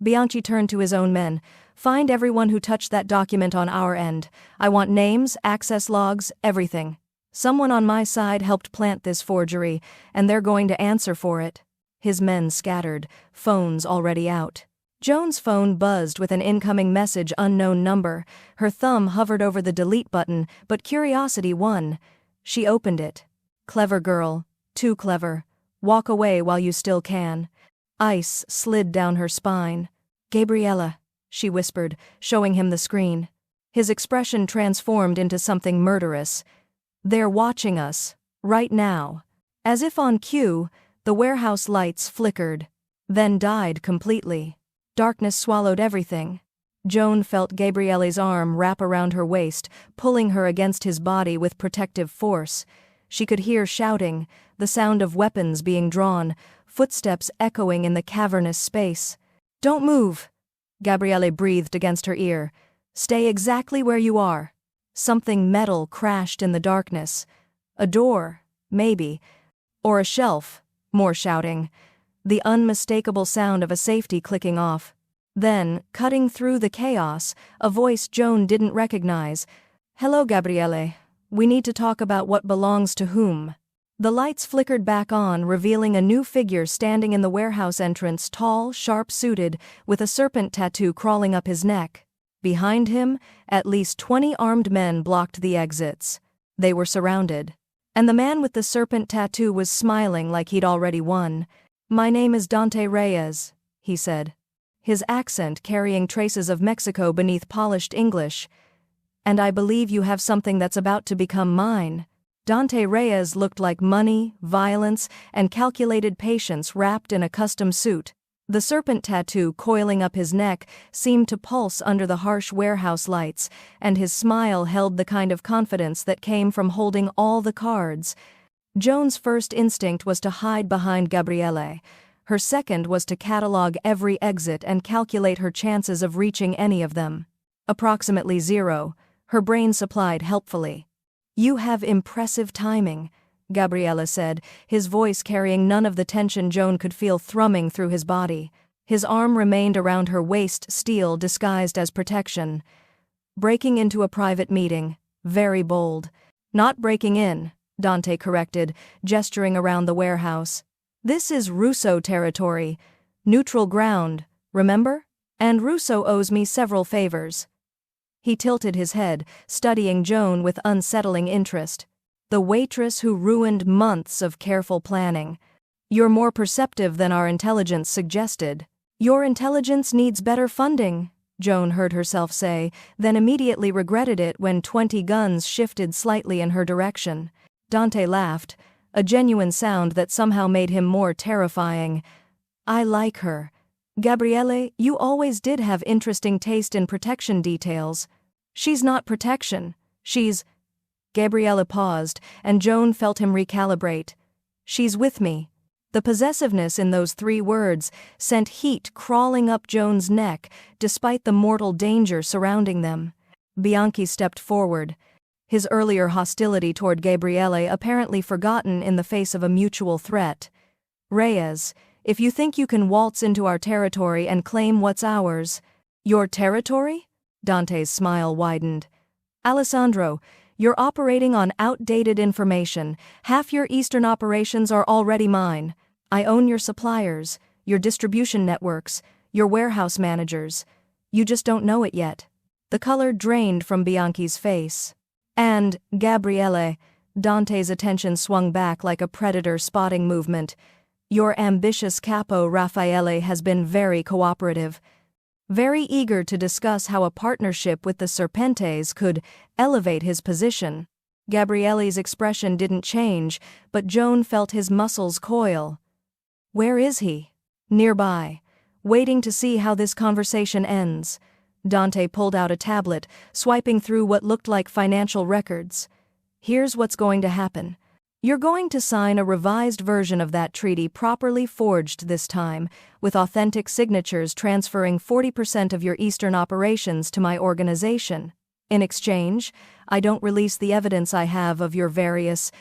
Bianchi turned to his own men. Find everyone who touched that document on our end. I want names, access logs, everything. Someone on my side helped plant this forgery, and they're going to answer for it. His men scattered, phones already out. Joan's phone buzzed with an incoming message, unknown number. Her thumb hovered over the delete button, but curiosity won. She opened it. Clever girl. Too clever. Walk away while you still can. Ice slid down her spine. Gabriele, she whispered, showing him the screen. His expression transformed into something murderous. They're watching us. Right now. As if on cue, the warehouse lights flickered, then died completely. Darkness swallowed everything. Joan felt Gabriele's arm wrap around her waist, pulling her against his body with protective force. She could hear shouting, the sound of weapons being drawn, footsteps echoing in the cavernous space. Don't move, Gabriele breathed against her ear. Stay exactly where you are. Something metal crashed in the darkness. A door, maybe. Or a shelf. More shouting. The unmistakable sound of a safety clicking off. Then, cutting through the chaos, a voice Joan didn't recognize. Hello, Gabriele. We need to talk about what belongs to whom. The lights flickered back on, revealing a new figure standing in the warehouse entrance, tall, sharp-suited, with a serpent tattoo crawling up his neck. Behind him, at least 20 armed men blocked the exits. They were surrounded. And the man with the serpent tattoo was smiling like he'd already won. My name is Dante Reyes, he said. His accent carrying traces of Mexico beneath polished English. And I believe you have something that's about to become mine. Dante Reyes looked like money, violence, and calculated patience wrapped in a custom suit. The serpent tattoo coiling up his neck seemed to pulse under the harsh warehouse lights, and his smile held the kind of confidence that came from holding all the cards. Joan's first instinct was to hide behind Gabriele. Her second was to catalog every exit and calculate her chances of reaching any of them. Approximately 0, her brain supplied helpfully. You have impressive timing, Gabriele said, his voice carrying none of the tension Joan could feel thrumming through his body. His arm remained around her waist, steel disguised as protection. Breaking into a private meeting. Very bold. Not breaking in, Dante corrected, gesturing around the warehouse. This is Russo territory. Neutral ground, remember? And Russo owes me several favors. He tilted his head, studying Joan with unsettling interest. The waitress who ruined months of careful planning. You're more perceptive than our intelligence suggested. Your intelligence needs better funding, Joan heard herself say, then immediately regretted it when 20 guns shifted slightly in her direction. Dante laughed, a genuine sound that somehow made him more terrifying. I like her. Gabriele, you always did have interesting taste in protection details. She's not protection. She's... Gabriele paused, and Joan felt him recalibrate. She's with me. The possessiveness in those 3 words sent heat crawling up Joan's neck, despite the mortal danger surrounding them. Bianchi stepped forward. his earlier hostility toward Gabriele apparently forgotten in the face of a mutual threat. "Reyes, if you think you can waltz into our territory and claim what's ours—" "Your territory?" Dante's smile widened. "Alessandro, you're operating on outdated information. Half your Eastern operations are already mine. I own your suppliers, your distribution networks, your warehouse managers. You just don't know it yet." The color drained from Bianchi's face. "And, Gabriele," Dante's attention swung back like a predator spotting movement, "your ambitious capo Raffaele has been very cooperative. Very eager to discuss how a partnership with the Serpentes could elevate his position." Gabriele's expression didn't change, but Joan felt his muscles coil. "Where is he?" "Nearby, waiting to see how this conversation ends." Dante pulled out a tablet, swiping through what looked like financial records. "Here's what's going to happen. You're going to sign a revised version of that treaty, properly forged this time, with authentic signatures transferring 40% of your Eastern operations to my organization. In exchange, I don't release the evidence I have of your various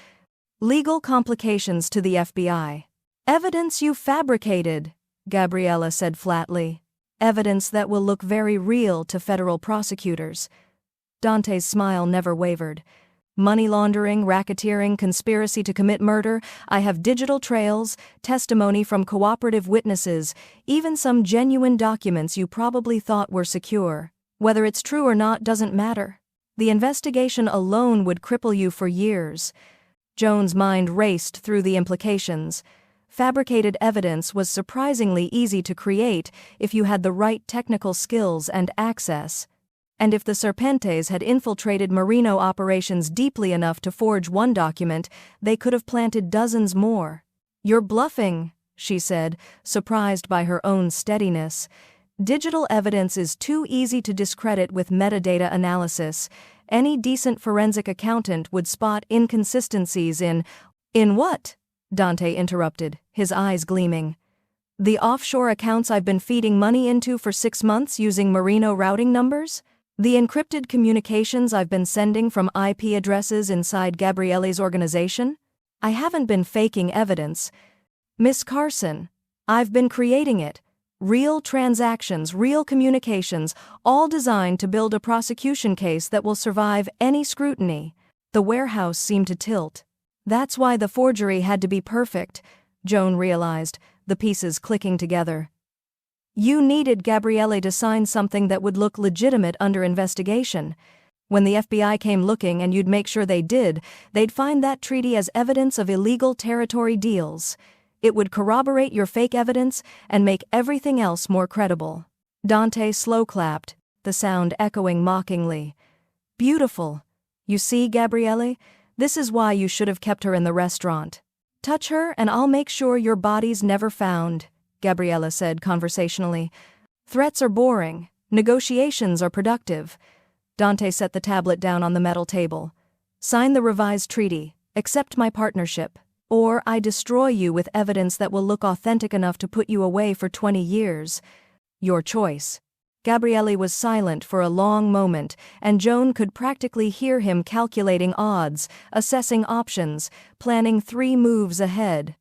legal complications to the FBI. Evidence you fabricated," Gabriella said flatly. "Evidence that will look very real to federal prosecutors." Dante's smile never wavered. "Money laundering, racketeering, conspiracy to commit murder. I have digital trails, testimony from cooperative witnesses, even some genuine documents you probably thought were secure. Whether it's true or not doesn't matter. The investigation alone would cripple you for years." Joan's mind raced through the implications. Fabricated evidence was surprisingly easy to create if you had the right technical skills and access. And if the Serpentes had infiltrated Marino operations deeply enough to forge one document, they could have planted dozens more. "You're bluffing," she said, surprised by her own steadiness. "Digital evidence is too easy to discredit with metadata analysis. Any decent forensic accountant would spot inconsistencies in—" "In what?" Dante interrupted, his eyes gleaming. "The offshore accounts I've been feeding money into for 6 months using Marino routing numbers? The encrypted communications I've been sending from IP addresses inside Gabriele's organization? I haven't been faking evidence. Miss Carson, I've been creating it. Real transactions, real communications, all designed to build a prosecution case that will survive any scrutiny." The warehouse seemed to tilt. "That's why the forgery had to be perfect," Joan realized, the pieces clicking together. "You needed Gabriele to sign something that would look legitimate under investigation. When the FBI came looking, and you'd make sure they did, they'd find that treaty as evidence of illegal territory deals. It would corroborate your fake evidence and make everything else more credible." Dante slow-clapped, the sound echoing mockingly. "Beautiful. You see, Gabriele? This is why you should have kept her in the restaurant." "Touch her and I'll make sure your body's never found," Gabriella said conversationally. "Threats are boring. Negotiations are productive." Dante set the tablet down on the metal table. "Sign the revised treaty. Accept my partnership. Or I destroy you with evidence that will look authentic enough to put you away for 20 years. Your choice." Gabriele was silent for a long moment, and Joan could practically hear him calculating odds, assessing options, planning 3 moves ahead.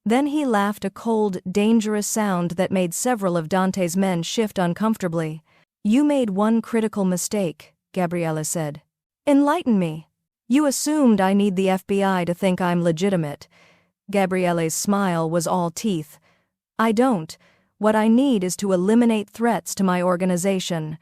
Then he laughed, a cold, dangerous sound that made several of Dante's men shift uncomfortably. "You made one critical mistake," Gabriele said. "Enlighten me." "You assumed I need the FBI to think I'm legitimate." Gabriele's smile was all teeth. "I don't. What I need is to eliminate threats to my organization.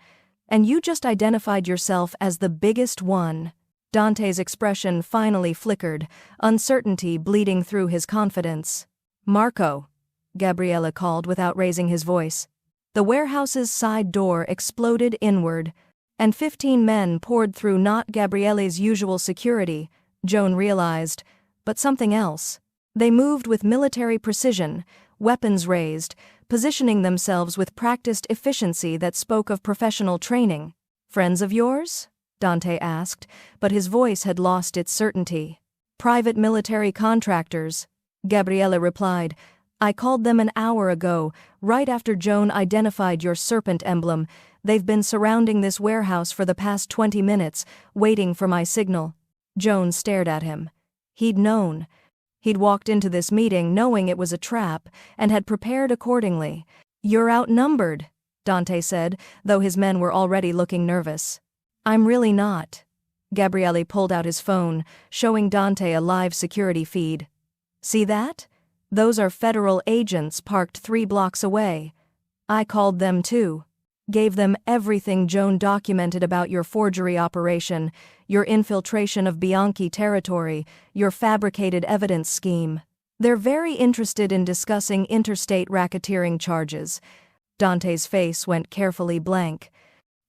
And you just identified yourself as the biggest one." Dante's expression finally flickered, uncertainty bleeding through his confidence. "Marco," Gabriele called without raising his voice. The warehouse's side door exploded inward, and 15 men poured through, not Gabriele's usual security, Joan realized, but something else. They moved with military precision, weapons raised, positioning themselves with practiced efficiency that spoke of professional training. "Friends of yours?" Dante asked, but his voice had lost its certainty. "Private military contractors," Gabriele replied. "I called them an hour ago, right after Joan identified your serpent emblem. They've been surrounding this warehouse for the past 20 minutes, waiting for my signal." Joan stared at him. He'd known. He'd walked into this meeting knowing it was a trap, and had prepared accordingly. "You're outnumbered," Dante said, though his men were already looking nervous. "I'm really not." Gabriel pulled out his phone, showing Dante a live security feed. "See that? Those are federal agents parked 3 blocks away. I called them too. Gave them everything Joan documented about your forgery operation, your infiltration of Bianchi territory, your fabricated evidence scheme. They're very interested in discussing interstate racketeering charges." Dante's face went carefully blank.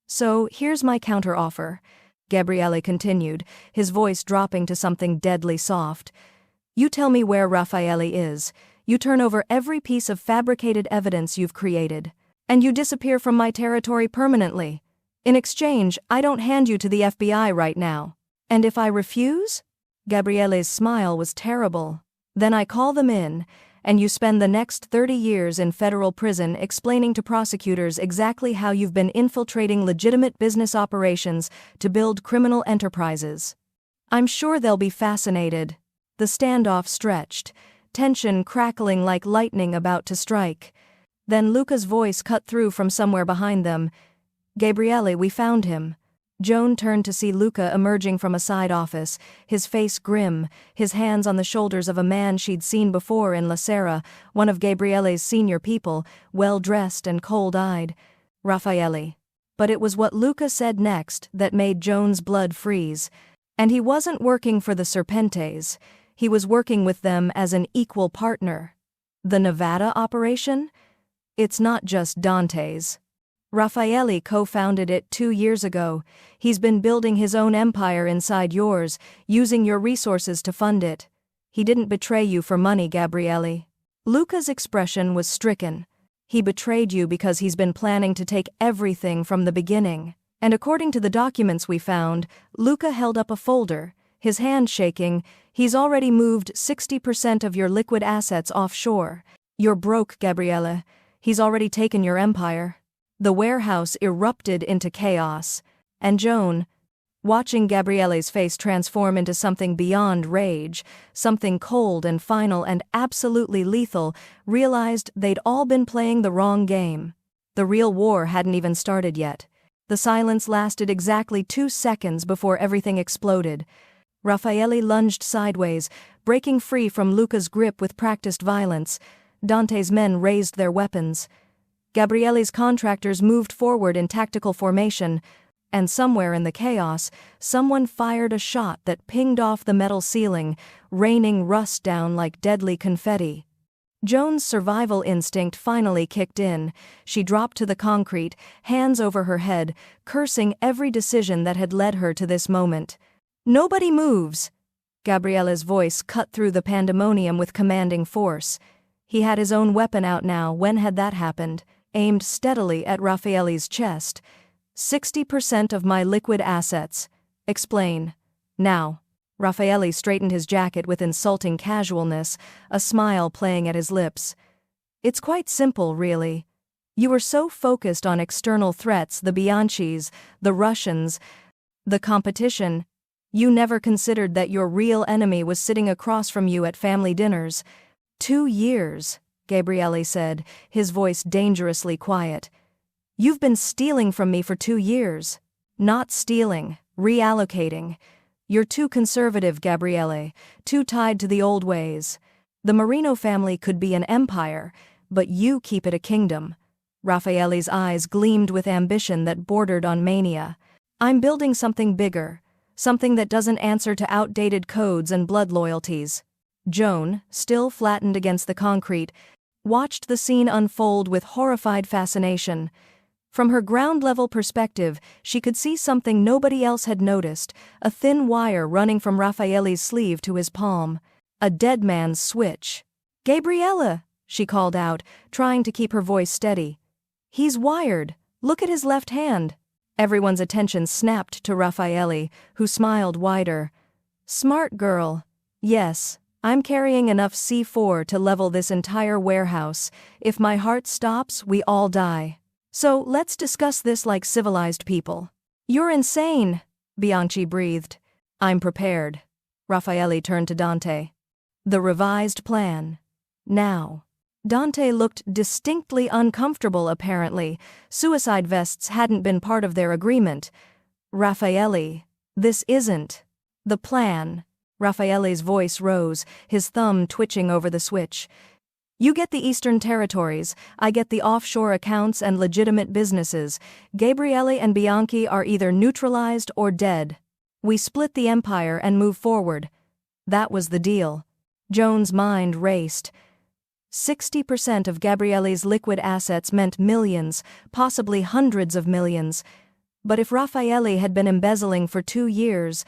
"So here's my counteroffer," Gabriele continued, his voice dropping to something deadly soft. "You tell me where Raffaele is, you turn over every piece of fabricated evidence you've created, and you disappear from my territory permanently. In exchange, I don't hand you to the FBI right now. And if I refuse?" Gabriele's smile was terrible. "Then I call them in, and you spend the next 30 years in federal prison explaining to prosecutors exactly how you've been infiltrating legitimate business operations to build criminal enterprises. I'm sure they'll be fascinated." The standoff stretched, tension crackling like lightning about to strike. Then Luca's voice cut through from somewhere behind them. "Gabriele, we found him." Joan turned to see Luca emerging from a side office, his face grim, his hands on the shoulders of a man she'd seen before in La Sera, one of Gabriele's senior people, well-dressed and cold-eyed. "Raffaele." But it was what Luca said next that made Joan's blood freeze. And he wasn't working for the Serpentes, he was working with them as an equal partner. The Nevada operation? It's not just Dante's. Raffaele co-founded it 2 years ago. He's been building his own empire inside yours, using your resources to fund it. He didn't betray you for money, Gabriele. Luca's expression was stricken. He betrayed you because he's been planning to take everything from the beginning. And according to the documents we found, Luca held up a folder, his hand shaking. "He's already moved 60% of your liquid assets offshore. You're broke, Gabriele. He's already taken your empire." The warehouse erupted into chaos, and Joan, watching Gabriele's face transform into something beyond rage, something cold and final and absolutely lethal, realized they'd all been playing the wrong game. The real war hadn't even started yet. The silence lasted exactly 2 seconds before everything exploded. Raffaele lunged sideways, breaking free from Luca's grip with practiced violence. Dante's men raised their weapons. Gabriele's contractors moved forward in tactical formation, and somewhere in the chaos, someone fired a shot that pinged off the metal ceiling, raining rust down like deadly confetti. Joan's survival instinct finally kicked in. She dropped to the concrete, hands over her head, cursing every decision that had led her to this moment. "Nobody moves!" Gabriele's voice cut through the pandemonium with commanding force. He had his own weapon out now. When had that happened? Aimed steadily at Raffaele's chest. 60% of my liquid assets. Explain. Now. Raffaele straightened his jacket with insulting casualness, a smile playing at his lips. "It's quite simple, really. You were so focused on external threats, the Bianchis, the Russians, the competition. You never considered that your real enemy was sitting across from you at family dinners. 2 years. Gabriele said, his voice dangerously quiet. "You've been stealing from me for 2 years. Not stealing, reallocating. You're too conservative, Gabriele, too tied to the old ways. The Marino family could be an empire, but you keep it a kingdom." Raffaele's eyes gleamed with ambition that bordered on mania. "I'm building something bigger, something that doesn't answer to outdated codes and blood loyalties." Joan, still flattened against the concrete, watched the scene unfold with horrified fascination. From her ground-level perspective, she could see something nobody else had noticed, a thin wire running from Raffaele's sleeve to his palm. A dead man's switch. "Gabriele!" she called out, trying to keep her voice steady. "He's wired. Look at his left hand." Everyone's attention snapped to Raffaele, who smiled wider. "Smart girl. Yes. I'm carrying enough C4 to level this entire warehouse. If my heart stops, we all die." So let's discuss this like civilized people. You're insane, Bianchi breathed. I'm prepared. Raffaele turned to Dante. The revised plan. Now. Dante looked distinctly uncomfortable apparently. Suicide vests hadn't been part of their agreement. Raffaele, this isn't the plan. Raffaele's voice rose, his thumb twitching over the switch. You get the Eastern Territories, I get the offshore accounts and legitimate businesses. Gabriele and Bianchi are either neutralized or dead. We split the empire and move forward. That was the deal. Joan's mind raced. 60% of Gabriele's liquid assets meant millions, possibly hundreds of millions. But if Raffaele had been embezzling for 2 years,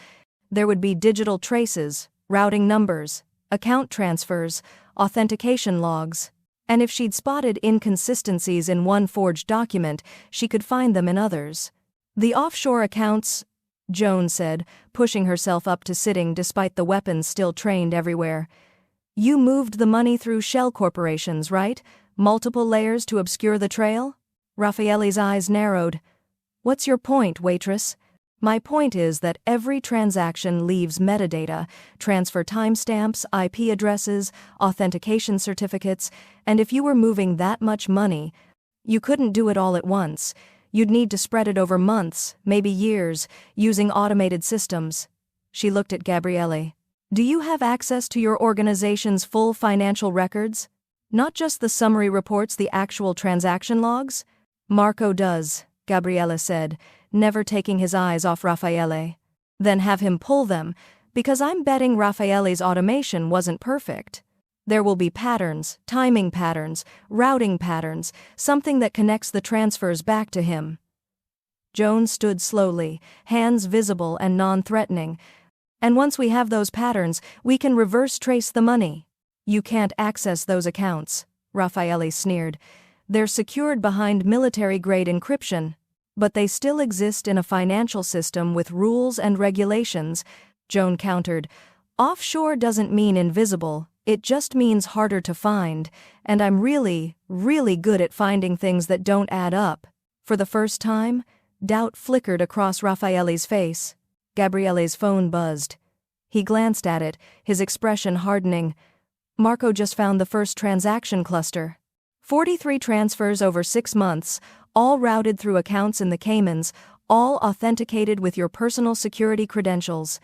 there would be digital traces, routing numbers, account transfers, authentication logs. And if she'd spotted inconsistencies in one forged document, she could find them in others. The offshore accounts, Joan said, pushing herself up to sitting despite the weapons still trained everywhere. You moved the money through shell corporations, right? Multiple layers to obscure the trail? Raffaele's eyes narrowed. What's your point, Waitress? My point is that every transaction leaves metadata, transfer timestamps, IP addresses, authentication certificates, and if you were moving that much money, you couldn't do it all at once. You'd need to spread it over months, maybe years, using automated systems. She looked at Gabriele. Do you have access to your organization's full financial records? Not just the summary reports, the actual transaction logs? Marco does, Gabriele said, never taking his eyes off Raffaele. Then have him pull them, because I'm betting Raffaele's automation wasn't perfect. There will be patterns, timing patterns, routing patterns, something that connects the transfers back to him. Joan stood slowly, hands visible and non-threatening. And once we have those patterns, we can reverse trace the money. You can't access those accounts, Raffaele sneered. They're secured behind military-grade encryption. But they still exist in a financial system with rules and regulations, Joan countered. Offshore doesn't mean invisible, it just means harder to find, and I'm really, really good at finding things that don't add up. For the first time, doubt flickered across Raffaele's face. Gabriele's phone buzzed. He glanced at it, his expression hardening. Marco just found the first transaction cluster. 43 transfers over 6 months, all routed through accounts in the Caymans, all authenticated with your personal security credentials.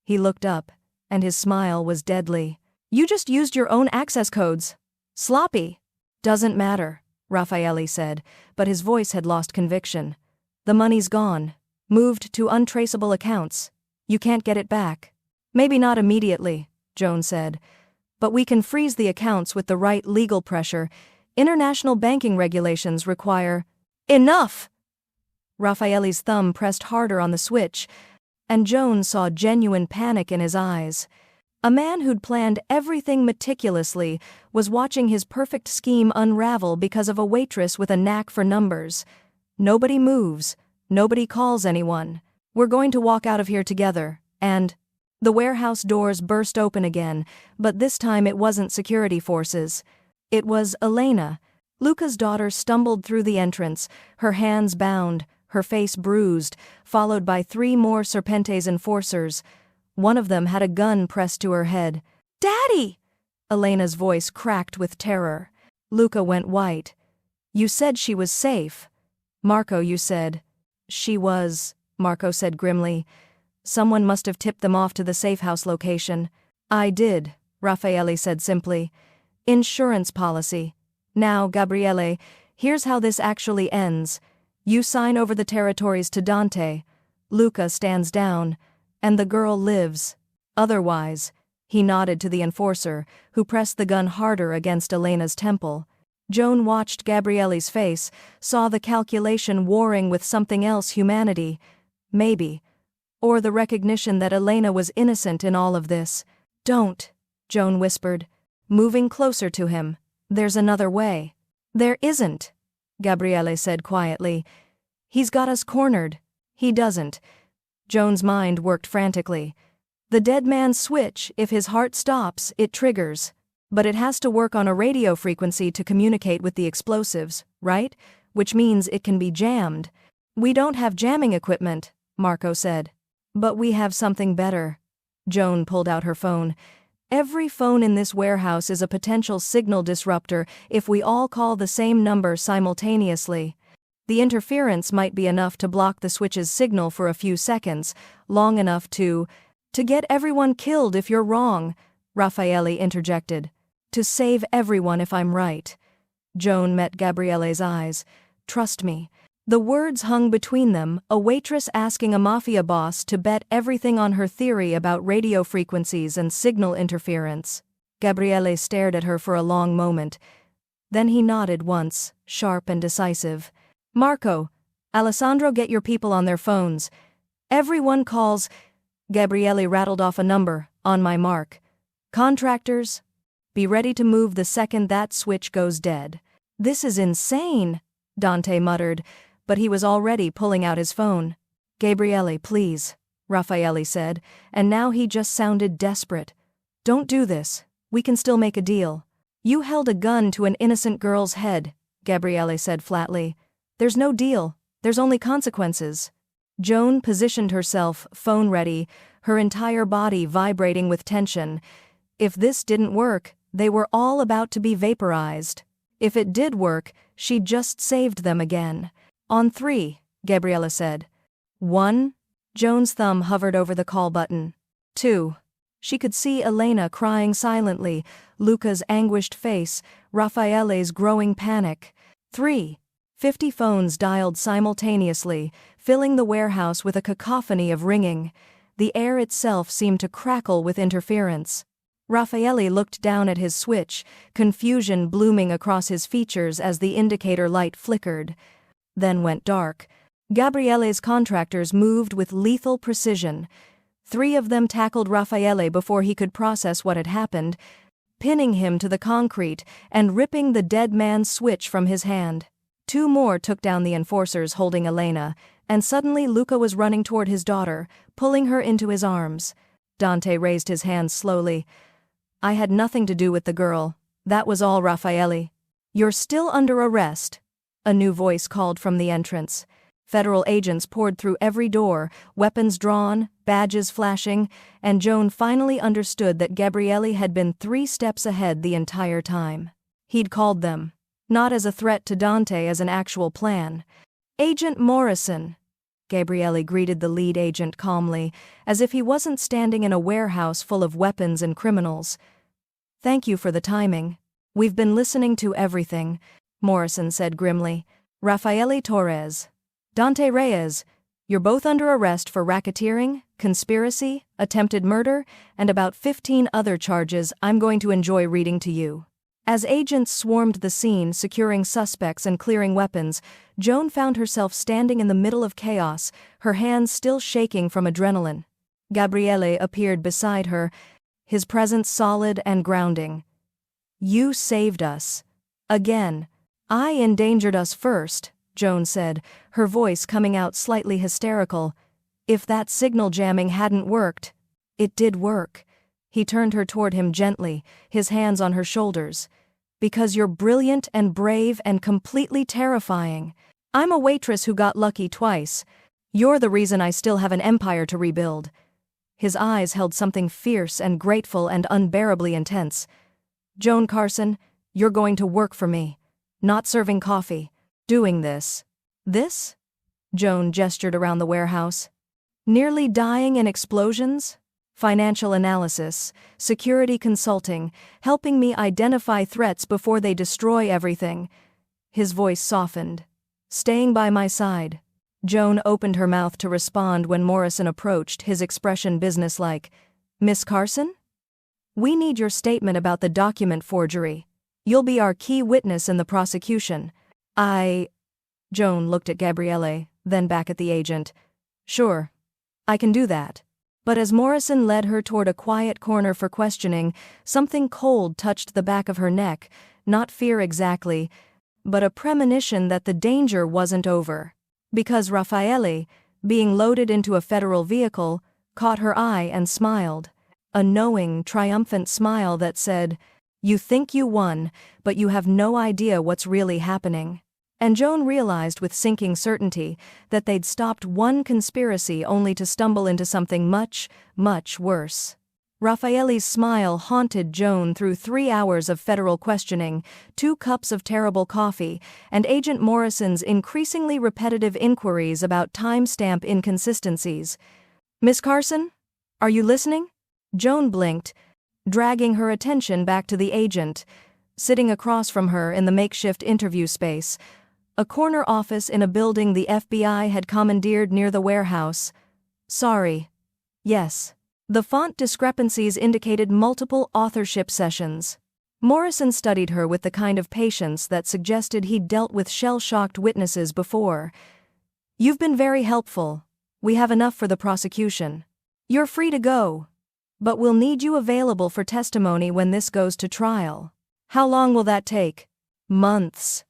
He looked up, and his smile was deadly. You just used your own access codes. Sloppy. Doesn't matter, Raffaele said, but his voice had lost conviction. The money's gone. Moved to untraceable accounts. You can't get it back. Maybe not immediately, Joan said. But we can freeze the accounts with the right legal pressure. International banking regulations require... Enough! Raffaele's thumb pressed harder on the switch, and Joan saw genuine panic in his eyes. A man who'd planned everything meticulously was watching his perfect scheme unravel because of a waitress with a knack for numbers. Nobody moves. Nobody calls anyone. We're going to walk out of here together, and... The warehouse doors burst open again, but this time it wasn't security forces. It was Elena. Luca's daughter stumbled through the entrance, her hands bound, her face bruised, followed by 3 more Serpentes enforcers. One of them had a gun pressed to her head. "Daddy!" Elena's voice cracked with terror. Luca went white. "You said she was safe." "Marco, you said." "She was," Marco said grimly. "Someone must have tipped them off to the safe house location." "I did," Raffaele said simply. "Insurance policy. Now, Gabriele, here's how this actually ends. You sign over the territories to Dante. Luca stands down. And the girl lives. Otherwise," he nodded to the enforcer, who pressed the gun harder against Elena's temple. Joan watched Gabriele's face, saw the calculation warring with something else: humanity. Maybe. Or the recognition that Elena was innocent in all of this. "Don't," Joan whispered, moving closer to him. "There's another way." "There isn't," Gabriele said quietly. "He's got us cornered." "He doesn't." Joan's mind worked frantically. "The dead man's switch, if his heart stops, it triggers. But it has to work on a radio frequency to communicate with the explosives, right? which means it can be jammed. We don't have jamming equipment, Marco said. But we have something better. Joan pulled out her phone. Every phone in this warehouse is a potential signal disruptor if we all call the same number simultaneously. The interference might be enough to block the switch's signal for a few seconds, long enough to get everyone killed if you're wrong, Raffaele interjected. To save everyone if I'm right. Joan met Gabriele's eyes. Trust me. The words hung between them, a waitress asking a mafia boss to bet everything on her theory about radio frequencies and signal interference. Gabriele stared at her for a long moment. Then he nodded once, sharp and decisive. Marco, Alessandro, get your people on their phones. Everyone calls. Gabriele rattled off a number, on my mark. Contractors, be ready to move the second that switch goes dead. This is insane, Dante muttered, but he was already pulling out his phone. Gabriele, please, Raffaele said, and now he just sounded desperate. Don't do this, we can still make a deal. You held a gun to an innocent girl's head, Gabriele said flatly. There's no deal, there's only consequences. Joan positioned herself, phone ready, her entire body vibrating with tension. If this didn't work, they were all about to be vaporized. If it did work, she'd just saved them again. On 3, Gabriele said. 1. Joan's thumb hovered over the call button. 2. She could see Elena crying silently, Luca's anguished face, Raffaele's growing panic. 3. 50 phones dialed simultaneously, filling the warehouse with a cacophony of ringing. The air itself seemed to crackle with interference. Raffaele looked down at his switch, confusion blooming across his features as the indicator light flickered. Then went dark. Gabriele's contractors moved with lethal precision. 3 of them tackled Raffaele before he could process what had happened, pinning him to the concrete and ripping the dead man's switch from his hand. 2 more took down the enforcers holding Elena, and suddenly Luca was running toward his daughter, pulling her into his arms. Dante raised his hands slowly. I had nothing to do with the girl. That was all, Raffaele. You're still under arrest. A new voice called from the entrance. Federal agents poured through every door, weapons drawn, badges flashing, and Joan finally understood that Gabriele had been 3 steps ahead the entire time. He'd called them. Not as a threat to Dante, as an actual plan. Agent Morrison. Gabriele greeted the lead agent calmly, as if he wasn't standing in a warehouse full of weapons and criminals. Thank you for the timing. We've been listening to everything, Morrison said grimly. Raffaele Torres. Dante Reyes. You're both under arrest for racketeering, conspiracy, attempted murder, and about 15 other charges I'm going to enjoy reading to you. As agents swarmed the scene, securing suspects and clearing weapons, Joan found herself standing in the middle of chaos, her hands still shaking from adrenaline. Gabriele appeared beside her, his presence solid and grounding. You saved us. Again. I endangered us first, Joan said, her voice coming out slightly hysterical. If that signal jamming hadn't worked. It did work. He turned her toward him gently, his hands on her shoulders. Because you're brilliant and brave and completely terrifying. I'm a waitress who got lucky twice. You're the reason I still have an empire to rebuild. His eyes held something fierce and grateful and unbearably intense. Joan Carson, you're going to work for me. Not serving coffee. Doing this. This? Joan gestured around the warehouse. Nearly dying in explosions? Financial analysis, security consulting, helping me identify threats before they destroy everything. His voice softened. Staying by my side. Joan opened her mouth to respond when Morrison approached, his expression businesslike. Miss Carson? We need your statement about the document forgery. You'll be our key witness in the prosecution. Joan looked at Gabriele, then back at the agent. Sure. I can do that. But as Morrison led her toward a quiet corner for questioning, something cold touched the back of her neck, not fear exactly, but a premonition that the danger wasn't over. Because Raffaele, being loaded into a federal vehicle, caught her eye and smiled. A knowing, triumphant smile that said, You think you won, but you have no idea what's really happening. And Joan realized with sinking certainty that they'd stopped one conspiracy only to stumble into something much, much worse. Raffaele's smile haunted Joan through 3 hours of federal questioning, 2 cups of terrible coffee, and Agent Morrison's increasingly repetitive inquiries about timestamp inconsistencies. "Miss Carson? Are you listening?" Joan blinked, dragging her attention back to the agent, sitting across from her in the makeshift interview space, a corner office in a building the FBI had commandeered near the warehouse. "Sorry. Yes." The font discrepancies indicated multiple authorship sessions. Morrison studied her with the kind of patience that suggested he'd dealt with shell-shocked witnesses before. "You've been very helpful. We have enough for the prosecution. You're free to go. But we'll need you available for testimony when this goes to trial." "How long will that take?" "Months.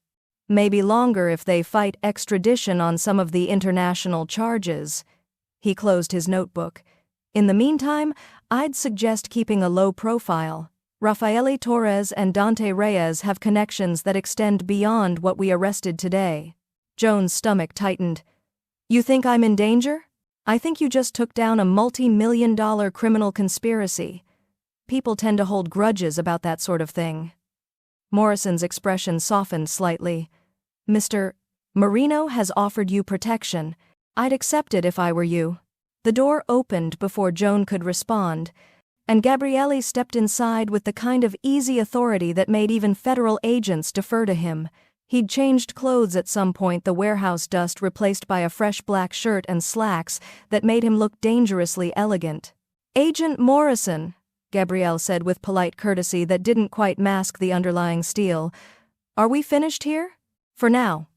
Maybe longer if they fight extradition on some of the international charges." He closed his notebook. "In the meantime, I'd suggest keeping a low profile. Rafaele Torres and Dante Reyes have connections that extend beyond what we arrested today." Joan's stomach tightened. "You think I'm in danger? I think you just took down a multi-million-dollar criminal conspiracy. People tend to hold grudges about that sort of thing." Morrison's expression softened slightly. "Mr. Marino has offered you protection. I'd accept it if I were you." The door opened before Joan could respond, and Gabriele stepped inside with the kind of easy authority that made even federal agents defer to him. He'd changed clothes at some point, the warehouse dust replaced by a fresh black shirt and slacks that made him look dangerously elegant. "Agent Morrison," Gabriel said with polite courtesy that didn't quite mask the underlying steel. "Are we finished here?" "For now."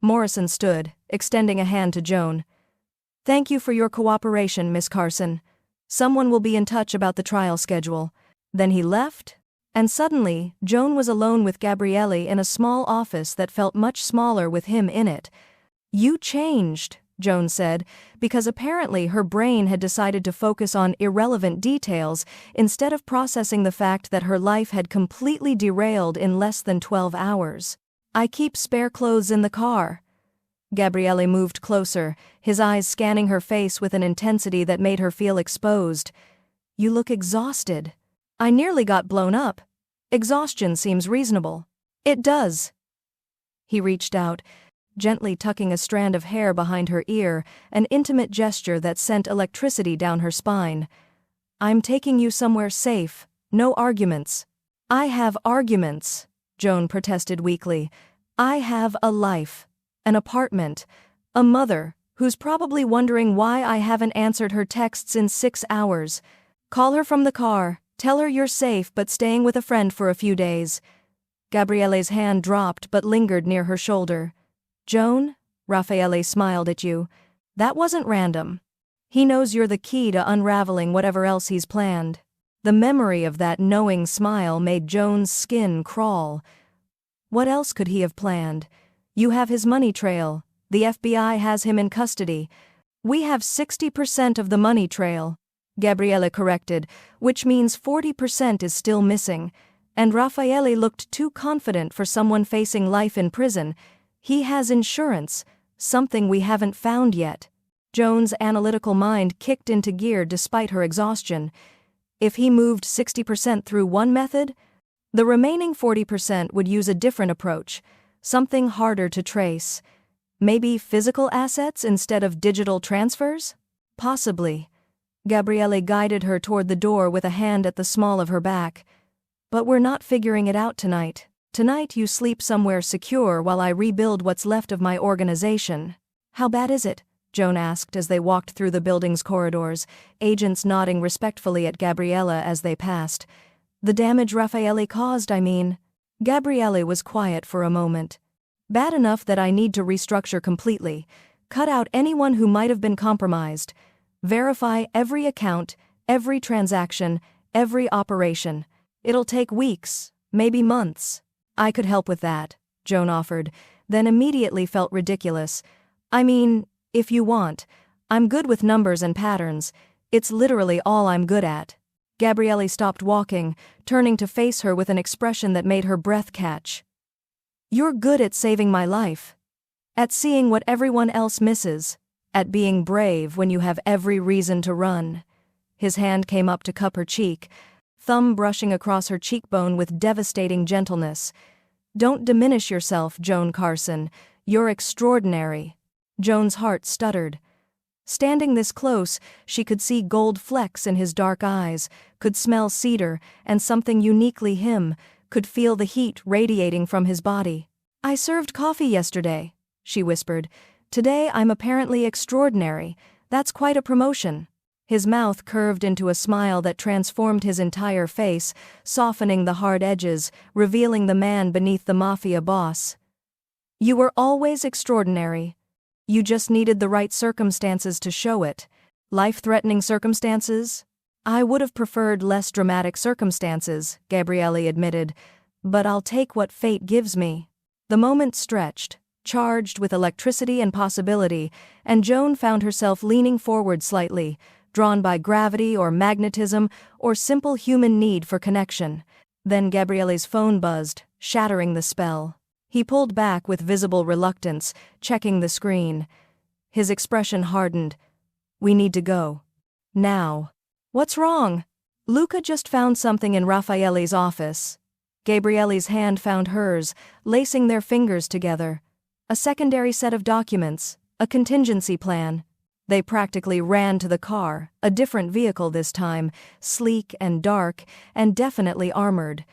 Morrison stood, extending a hand to Joan. "Thank you for your cooperation, Miss Carson. Someone will be in touch about the trial schedule." Then he left, and suddenly, Joan was alone with Gabriele in a small office that felt much smaller with him in it. "You changed," Joan said, because apparently her brain had decided to focus on irrelevant details instead of processing the fact that her life had completely derailed in less than 12 hours. "I keep spare clothes in the car." Gabriele moved closer, his eyes scanning her face with an intensity that made her feel exposed. "You look exhausted." "I nearly got blown up. Exhaustion seems reasonable." "It does." He reached out, gently tucking a strand of hair behind her ear, an intimate gesture that sent electricity down her spine. "I'm taking you somewhere safe. No arguments." "I have arguments," Joan protested weakly. "I have a life. An apartment, a mother, who's probably wondering why I haven't answered her texts in 6 hours. Call her from the car, tell her you're safe but staying with a friend for a few days." Gabriele's hand dropped but lingered near her shoulder. "Joan," Raffaele smiled at you. "That wasn't random. He knows you're the key to unraveling whatever else he's planned." The memory of that knowing smile made Joan's skin crawl. What else could he have planned? "You have his money trail. The FBI has him in custody." "We have 60% of the money trail," Gabriele corrected, "which means 40% is still missing." And Raffaele looked too confident for someone facing life in prison. "He has insurance, something we haven't found yet." Joan's analytical mind kicked into gear despite her exhaustion. If he moved 60% through one method, the remaining 40% would use a different approach. Something harder to trace. Maybe physical assets instead of digital transfers? Possibly. Gabriele guided her toward the door with a hand at the small of her back. "But we're not figuring it out tonight. Tonight you sleep somewhere secure while I rebuild what's left of my organization." "How bad is it?" Joan asked as they walked through the building's corridors, agents nodding respectfully at Gabriele as they passed. "The damage Raffaele caused, I mean." Gabriele was quiet for a moment. "Bad enough that I need to restructure completely, cut out anyone who might have been compromised, verify every account, every transaction, every operation. It'll take weeks, maybe months." "I could help with that," Joan offered, then immediately felt ridiculous. "I mean, if you want. I'm good with numbers and patterns. It's literally all I'm good at." Gabriele stopped walking, turning to face her with an expression that made her breath catch. You're good at saving my life. At seeing what everyone else misses. At being brave when you have every reason to run." His hand came up to cup her cheek, thumb brushing across her cheekbone with devastating gentleness. "Don't diminish yourself, Joan Carson. You're extraordinary." Joan's heart stuttered. Standing this close, she could see gold flecks in his dark eyes, could smell cedar and something uniquely him, could feel the heat radiating from his body. "I served coffee yesterday," she whispered. "Today I'm apparently extraordinary. That's quite a promotion." His mouth curved into a smile that transformed his entire face, softening the hard edges, revealing the man beneath the Mafia Boss. "You were always extraordinary. You just needed the right circumstances to show it." "Life-threatening circumstances?" "I would have preferred less dramatic circumstances," Gabriel admitted, "but I'll take what fate gives me." The moment stretched, charged with electricity and possibility, and Joan found herself leaning forward slightly, drawn by gravity or magnetism or simple human need for connection. Then Gabriel's phone buzzed, shattering the spell. He pulled back with visible reluctance, checking the screen. His expression hardened. "We need to go. Now." "What's wrong?" "Luca just found something in Raffaele's office." Gabriel's hand found hers, lacing their fingers together. A secondary set of documents, a contingency plan. They practically ran to the car, a different vehicle this time, sleek and dark, and definitely armored.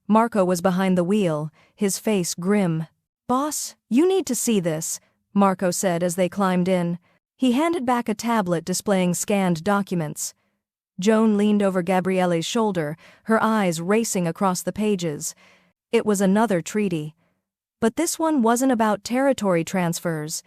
Marco was behind the wheel, his face grim. "Boss, you need to see this," Marco said as they climbed in. He handed back a tablet displaying scanned documents. Joan leaned over Gabriel's shoulder, her eyes racing across the pages. It was another treaty. But this one wasn't about territory transfers.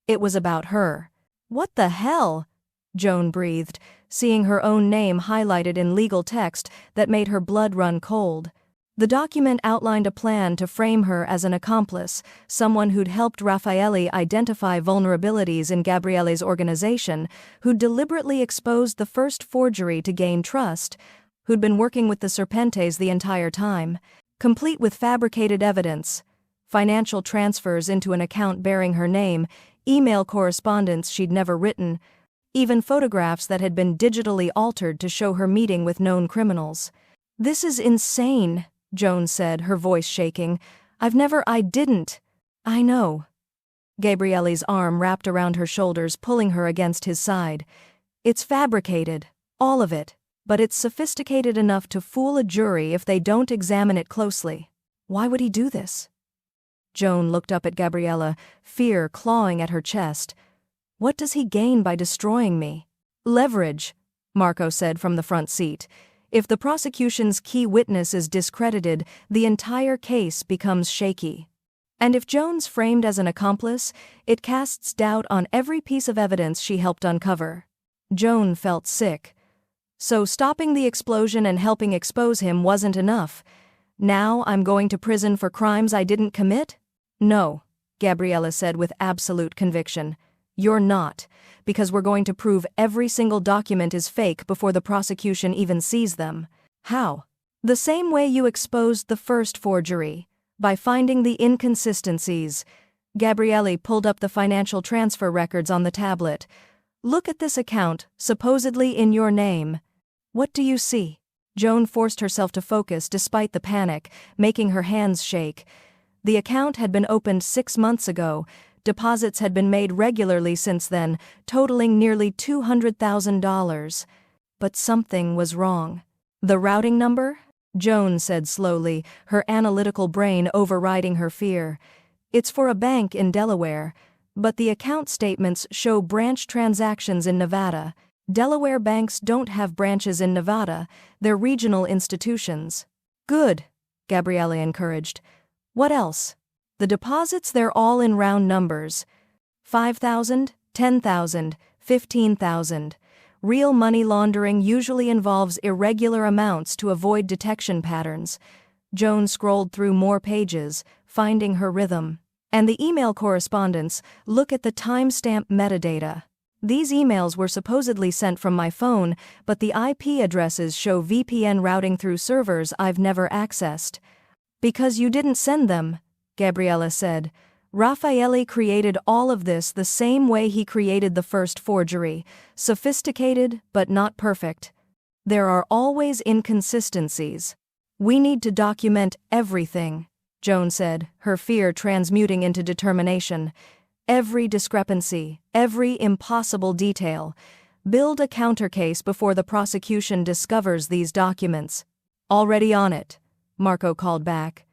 It was about her. "What the hell?" Joan breathed, seeing her own name highlighted in legal text that made her blood run cold. The document outlined a plan to frame her as an accomplice, someone who'd helped Raffaele identify vulnerabilities in Gabriel's organization, who'd deliberately exposed the first forgery to gain trust, who'd been working with the Serpentes the entire time, complete with fabricated evidence, financial transfers into an account bearing her name, email correspondence she'd never written, even photographs that had been digitally altered to show her meeting with known criminals. "This is insane," Joan said, her voice shaking. I didn't." "I know." Gabriel's arm wrapped around her shoulders, pulling her against his side. "It's fabricated. All of it. But it's sophisticated enough to fool a jury if they don't examine it closely." "Why would he do this?" Joan looked up at Gabriella, fear clawing at her chest. "What does he gain by destroying me?" "Leverage," Marco said from the front seat. "If the prosecution's key witness is discredited, the entire case becomes shaky. And if Joan's framed as an accomplice, it casts doubt on every piece of evidence she helped uncover." Joan felt sick. So stopping the explosion and helping expose him wasn't enough. "Now I'm going to prison for crimes I didn't commit?" "No," Gabriella said with absolute conviction. "You're not, because we're going to prove every single document is fake before the prosecution even sees them." "How?" "The same way you exposed the first forgery, by finding the inconsistencies." Gabrielle pulled up the financial transfer records on the tablet. "Look at this account, supposedly in your name. What do you see?" Joan forced herself to focus despite the panic, making her hands shake. The account had been opened 6 months ago. Deposits had been made regularly since then, totaling nearly $200,000. But something was wrong. "The routing number?" Joan said slowly, her analytical brain overriding her fear. "It's for a bank in Delaware, but the account statements show branch transactions in Nevada. Delaware banks don't have branches in Nevada, they're regional institutions." "Good," Gabrielle encouraged. "What else?" "The deposits, they're all in round numbers. 5,000, 10,000, 15,000. Real money laundering usually involves irregular amounts to avoid detection patterns." Joan scrolled through more pages, finding her rhythm. "And the email correspondence, look at the timestamp metadata. These emails were supposedly sent from my phone, but the IP addresses show VPN routing through servers I've never accessed." "Because you didn't send them," Gabriella said. Raffaele created all of this the same way he created the first forgery, sophisticated but not perfect. There are always inconsistencies. We need to document everything, Joan said, her fear transmuting into determination. Every discrepancy, every impossible detail. Build a countercase before the prosecution discovers these documents. Already on it, Marco called back.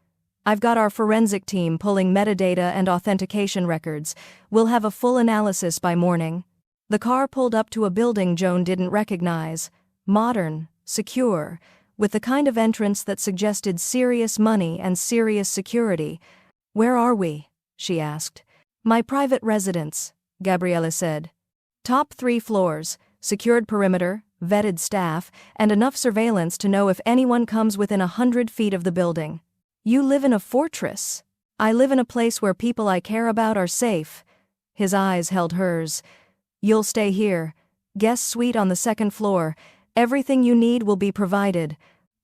I've got our forensic team pulling metadata and authentication records. We'll have a full analysis by morning. The car pulled up to a building Joan didn't recognize. Modern, secure, with the kind of entrance that suggested serious money and serious security. Where are we? She asked. My private residence, Gabriella said. Top 3 floors, secured perimeter, vetted staff, and enough surveillance to know if anyone comes within 100 feet of the building. You live in a fortress. I live in a place where people I care about are safe. His eyes held hers. You'll stay here. Guest suite on the 2nd floor. Everything you need will be provided.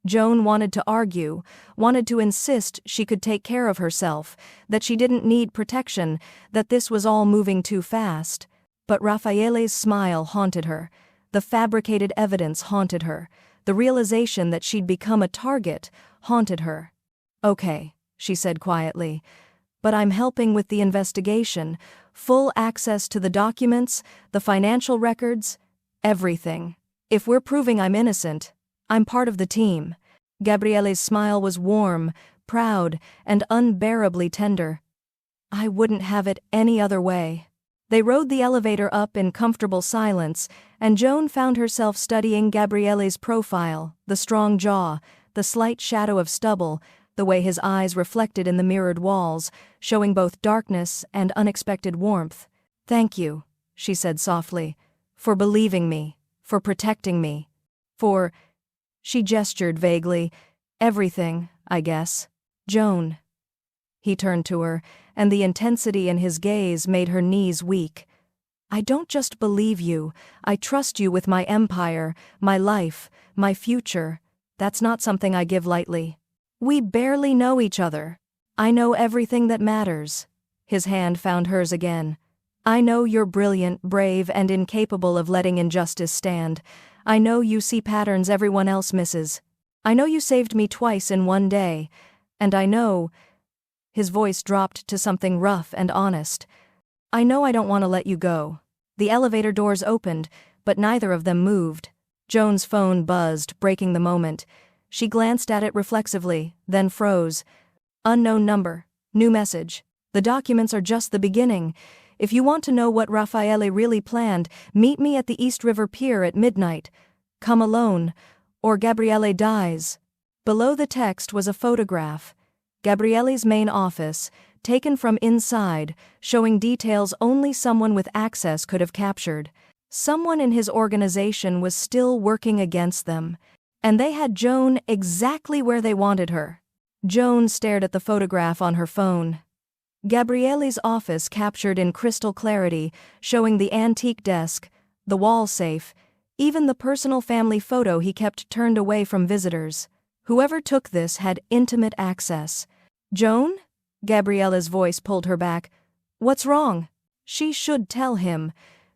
Joan wanted to argue, wanted to insist she could take care of herself, that she didn't need protection, that this was all moving too fast. But Raffaele's smile haunted her. The fabricated evidence haunted her. The realization that she'd become a target haunted her. Okay, she said quietly. But I'm helping with the investigation. Full access to the documents, the financial records, everything. If we're proving I'm innocent, I'm part of the team. Gabriele's smile was warm, proud, and unbearably tender. I wouldn't have it any other way. They rode the elevator up in comfortable silence, and Joan found herself studying Gabriele's profile, the strong jaw, the slight shadow of stubble, the way his eyes reflected in the mirrored walls, showing both darkness and unexpected warmth. Thank you, she said softly, for believing me, for protecting me, for... She gestured vaguely. Everything, I guess. Joan. He turned to her, and the intensity in his gaze made her knees weak. I don't just believe you, I trust you with my empire, my life, my future. That's not something I give lightly. We barely know each other. I know everything that matters. His hand found hers again. I know you're brilliant, brave, and incapable of letting injustice stand. I know you see patterns everyone else misses. I know you saved me twice in one day. And I know... His voice dropped to something rough and honest. I know I don't want to let you go. The elevator doors opened, but neither of them moved. Joan's phone buzzed, breaking the moment. She glanced at it reflexively, then froze. Unknown number. New message. The documents are just the beginning. If you want to know what Raffaele really planned, meet me at the East River Pier at midnight. Come alone, or Gabriele dies. Below the text was a photograph. Gabriele's main office, taken from inside, showing details only someone with access could have captured. Someone in his organization was still working against them. And they had Joan exactly where they wanted her. Joan stared at the photograph on her phone. Gabriele's office captured in crystal clarity, showing the antique desk, the wall safe, even the personal family photo he kept turned away from visitors. Whoever took this had intimate access. Joan? Gabriele's voice pulled her back. What's wrong? She should tell him.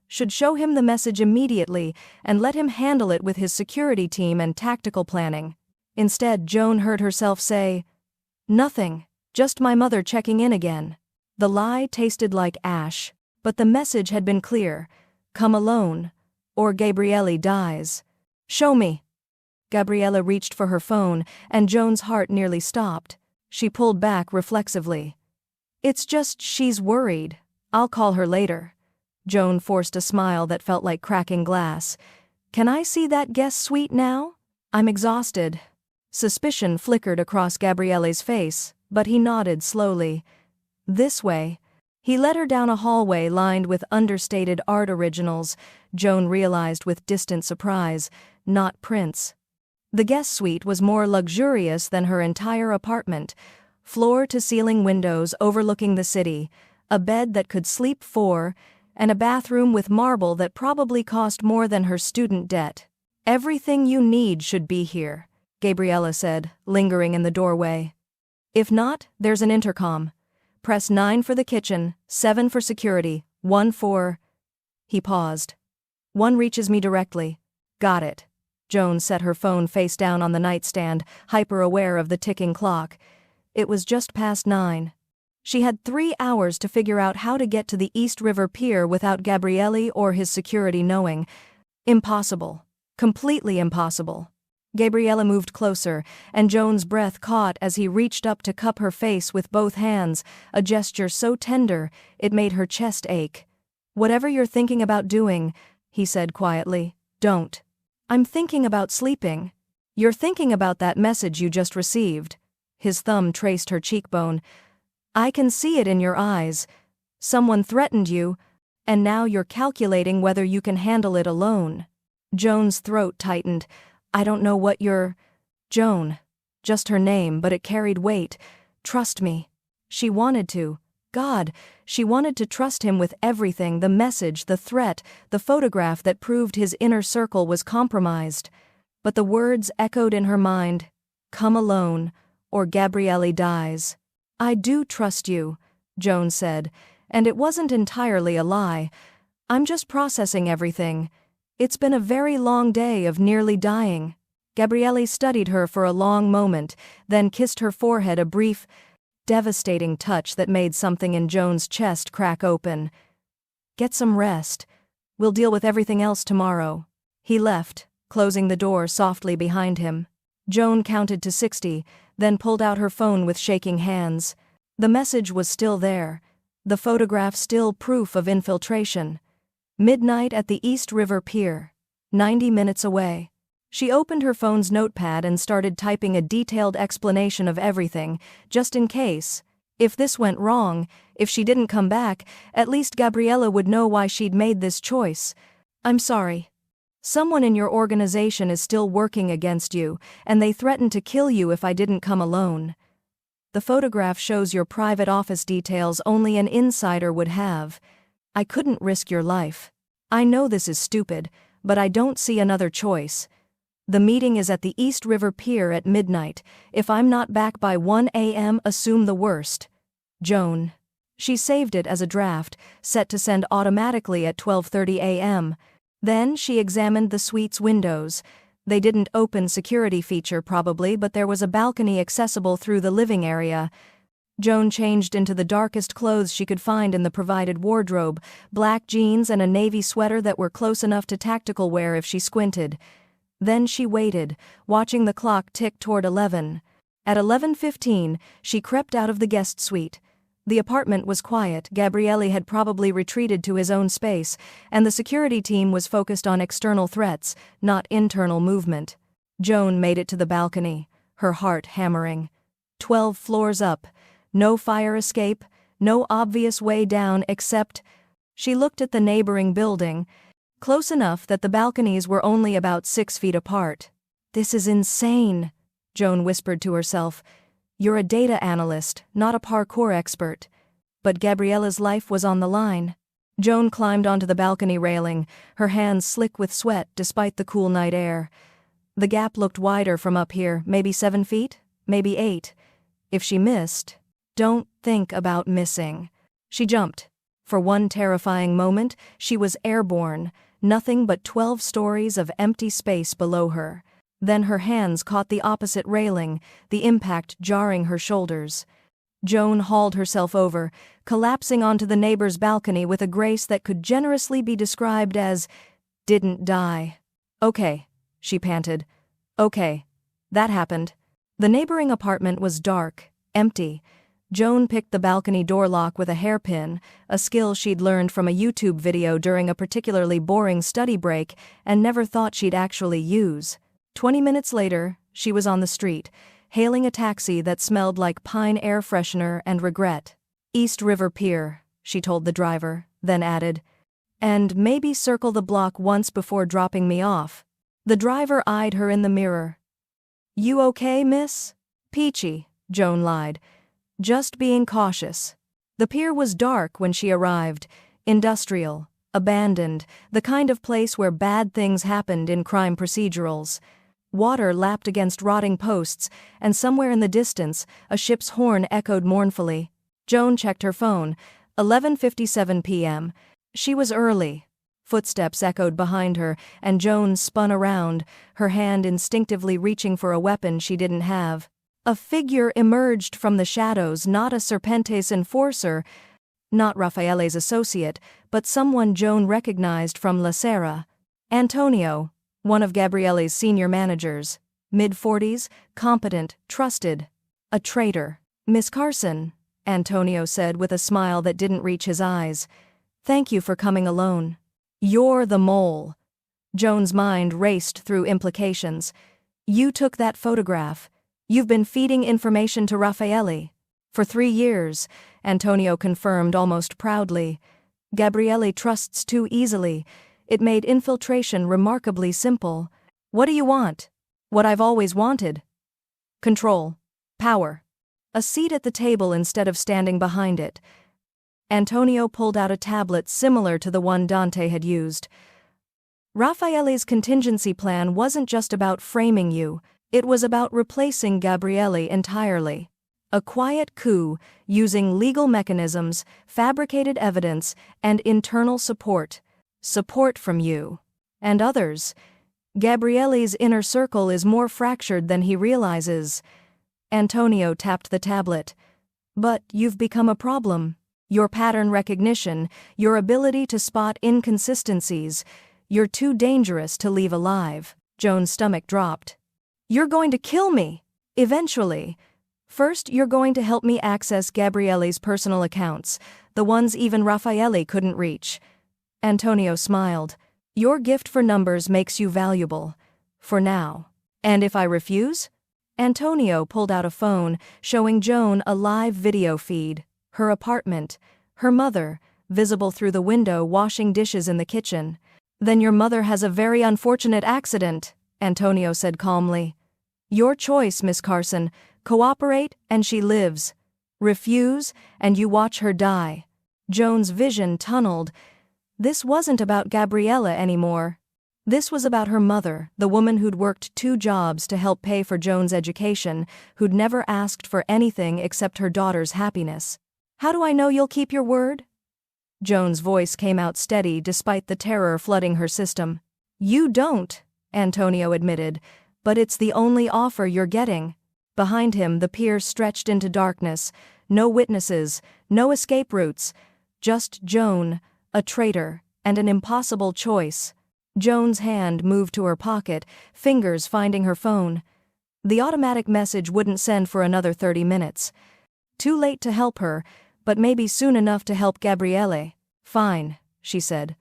Should show him the message immediately and let him handle it with his security team and tactical planning. Instead, Joan heard herself say, Nothing, just my mother checking in again. The lie tasted like ash, but the message had been clear. Come alone, or Gabriele dies. Show me. Gabriella reached for her phone, and Joan's heart nearly stopped. She pulled back reflexively. It's just she's worried. I'll call her later. Joan forced a smile that felt like cracking glass. Can I see that guest suite now? I'm exhausted. Suspicion flickered across Gabriele's face, but he nodded slowly. This way. He led her down a hallway lined with understated art originals, Joan realized with distant surprise, not prints. The guest suite was more luxurious than her entire apartment, floor-to-ceiling windows overlooking the city, a bed that could sleep 4, and a bathroom with marble that probably cost more than her student debt. Everything you need should be here, Gabriella said, lingering in the doorway. If not, there's an intercom. Press 9 for the kitchen, 7 for security, 1 for... He paused. 1 reaches me directly. Got it. Joan set her phone face down on the nightstand, hyper-aware of the ticking clock. It was just past 9. She had 3 hours to figure out how to get to the East River Pier without Gabriele or his security knowing. Impossible. Completely impossible. Gabriella moved closer, and Joan's breath caught as he reached up to cup her face with both hands, a gesture so tender it made her chest ache. Whatever you're thinking about doing, he said quietly, don't. I'm thinking about sleeping. You're thinking about that message you just received. His thumb traced her cheekbone. I can see it in your eyes. Someone threatened you, and now you're calculating whether you can handle it alone. Joan's throat tightened. I don't know what you're... Joan. Just her name, but it carried weight. Trust me. She wanted to. God, she wanted to trust him with everything, the message, the threat, the photograph that proved his inner circle was compromised. But the words echoed in her mind. Come alone, or Gabriele dies. I do trust you, Joan said, and it wasn't entirely a lie. I'm just processing everything. It's been a very long day of nearly dying. Gabriele studied her for a long moment, then kissed her forehead, a brief, devastating touch that made something in Joan's chest crack open. Get some rest. We'll deal with everything else tomorrow. He left, closing the door softly behind him. Joan counted to 60, then pulled out her phone with shaking hands. The message was still there. The photograph still proof of infiltration. Midnight at the East River Pier. 90 minutes away. She opened her phone's notepad and started typing a detailed explanation of everything, just in case. If this went wrong, if she didn't come back, at least Gabriella would know why she'd made this choice. I'm sorry. Someone in your organization is still working against you, and they threatened to kill you if I didn't come alone. The photograph shows your private office details only an insider would have. I couldn't risk your life. I know this is stupid, but I don't see another choice. The meeting is at the East River Pier at midnight. If I'm not back by 1 a.m., assume the worst. Joan. She saved it as a draft, set to send automatically at 12:30 a.m. Then she examined the suite's windows. They didn't open security feature probably, but there was a balcony accessible through the living area. Joan changed into the darkest clothes she could find in the provided wardrobe, black jeans and a navy sweater that were close enough to tactical wear if she squinted. Then she waited, watching the clock tick toward 11. At 11:15, she crept out of the guest suite. The apartment was quiet. Gabriele had probably retreated to his own space, and the security team was focused on external threats, not internal movement. Joan made it to the balcony, her heart hammering. 12 floors up. No fire escape, no obvious way down except... She looked at the neighboring building, close enough that the balconies were only about 6 feet apart. This is insane, Joan whispered to herself. You're a data analyst, not a parkour expert. But Gabriela's life was on the line. Joan climbed onto the balcony railing, her hands slick with sweat despite the cool night air. The gap looked wider from up here, maybe 7 feet, maybe 8. If she missed... Don't think about missing. She jumped. For one terrifying moment, she was airborne, nothing but 12 stories of empty space below her. Then her hands caught the opposite railing, the impact jarring her shoulders. Joan hauled herself over, collapsing onto the neighbor's balcony with a grace that could generously be described as, didn't die. Okay, she panted. Okay, that happened. The neighboring apartment was dark, empty. Joan picked the balcony door lock with a hairpin, a skill she'd learned from a YouTube video during a particularly boring study break and never thought she'd actually use. 20 minutes later, she was on the street, hailing a taxi that smelled like pine air freshener and regret. East River Pier, she told the driver, then added, and maybe circle the block once before dropping me off. The driver eyed her in the mirror. You okay, miss? Peachy, Joan lied. Just being cautious. The pier was dark when she arrived, industrial, abandoned, the kind of place where bad things happened in crime procedurals. Water lapped against rotting posts, and somewhere in the distance, a ship's horn echoed mournfully. Joan checked her phone. 11:57 p.m. She was early. Footsteps echoed behind her, and Joan spun around, her hand instinctively reaching for a weapon she didn't have. A figure emerged from the shadows, not a Serpente's enforcer, not Raffaele's associate, but someone Joan recognized from La Sera. Antonio, one of Gabriele's senior managers. Mid-40s, competent, trusted. A traitor. "Miss Carson," Antonio said with a smile that didn't reach his eyes. "Thank you for coming alone." "You're the mole." Joan's mind raced through implications. "You took that photograph. You've been feeding information to Raffaele." "For 3 years," Antonio confirmed almost proudly. "Gabriele trusts too easily. It made infiltration remarkably simple." "What do you want?" "What I've always wanted. Control. Power. A seat at the table instead of standing behind it." Antonio pulled out a tablet similar to the one Dante had used. "Raffaele's contingency plan wasn't just about framing you, it was about replacing Gabriele entirely. A quiet coup, using legal mechanisms, fabricated evidence, and internal support. Support from you. And others. Gabriele's inner circle is more fractured than he realizes." Antonio tapped the tablet. "But you've become a problem. Your pattern recognition, your ability to spot inconsistencies, you're too dangerous to leave alive." Joan's stomach dropped. "You're going to kill me! Eventually. First, you're going to help me access Gabriele's personal accounts, the ones even Raffaele couldn't reach." Antonio smiled. "Your gift for numbers makes you valuable. For now. And if I refuse?" Antonio pulled out a phone, showing Joan a live video feed. Her apartment. Her mother, visible through the window washing dishes in the kitchen. "Then your mother has a very unfortunate accident," Antonio said calmly. "Your choice, Miss Carson. Cooperate, and she lives. Refuse, and you watch her die." Joan's vision tunneled. This wasn't about Gabriele anymore. This was about her mother, the woman who'd worked 2 jobs to help pay for Joan's education, who'd never asked for anything except her daughter's happiness. "How do I know you'll keep your word?" Joan's voice came out steady despite the terror flooding her system. "You don't," Antonio admitted, "but it's the only offer you're getting." Behind him, the pier stretched into darkness. No witnesses, no escape routes. Just Joan, a traitor, and an impossible choice. Joan's hand moved to her pocket, fingers finding her phone. The automatic message wouldn't send for another 30 minutes. Too late to help her, but maybe soon enough to help Gabriele. "Fine," she said.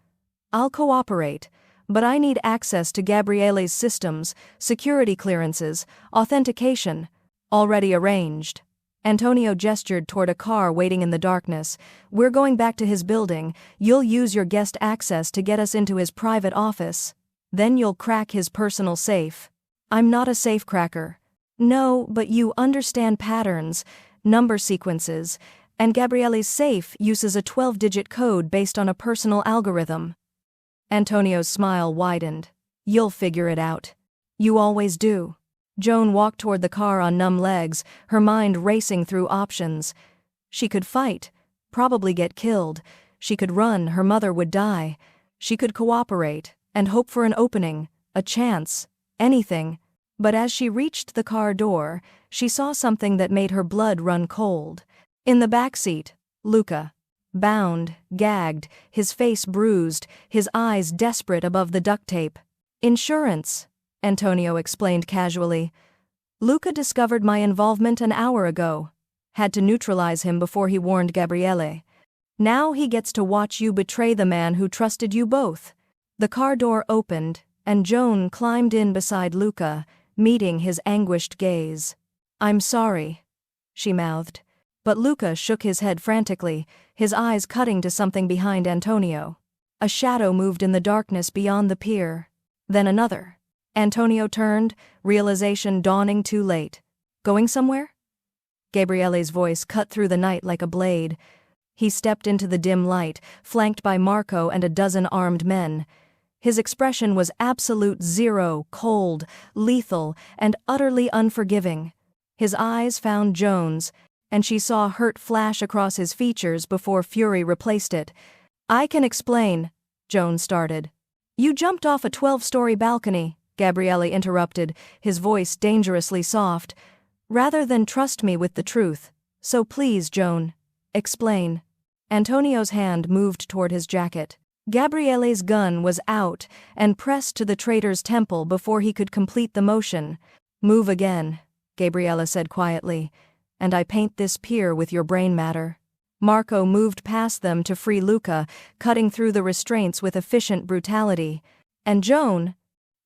"I'll cooperate, but I need access to Gabriele's systems, security clearances, authentication. Already arranged." Antonio gestured toward a car waiting in the darkness. "We're going back to his building. You'll use your guest access to get us into his private office. Then you'll crack his personal safe." "I'm not a safe cracker." "No, but you understand patterns, number sequences, and Gabriele's safe uses a 12-digit code based on a personal algorithm." Antonio's smile widened. "You'll figure it out. You always do." Joan walked toward the car on numb legs, her mind racing through options. She could fight, probably get killed. She could run, her mother would die. She could cooperate, and hope for an opening, a chance, anything. But as she reached the car door, she saw something that made her blood run cold. In the back seat, Luca. Bound, gagged, his face bruised, his eyes desperate above the duct tape. "Insurance," Antonio explained casually. "Luca discovered my involvement an hour ago. Had to neutralize him before he warned Gabriele. Now he gets to watch you betray the man who trusted you both." The car door opened, and Joan climbed in beside Luca, meeting his anguished gaze. "I'm sorry," she mouthed. But Luca shook his head frantically, his eyes cutting to something behind Antonio. A shadow moved in the darkness beyond the pier. Then another. Antonio turned, realization dawning too late. "Going somewhere?" Gabriele's voice cut through the night like a blade. He stepped into the dim light, flanked by Marco and a dozen armed men. His expression was absolute zero, cold, lethal, and utterly unforgiving. His eyes found Joan's, and she saw hurt flash across his features before fury replaced it. "I can explain," Joan started. "You jumped off a 12-story balcony," Gabriel interrupted, his voice dangerously soft, "rather than trust me with the truth. So please, Joan, explain." Antonio's hand moved toward his jacket. Gabriele's gun was out and pressed to the traitor's temple before he could complete the motion. "Move again," Gabriela said quietly, "and I paint this pier with your brain matter." Marco moved past them to free Luca, cutting through the restraints with efficient brutality. And Joan,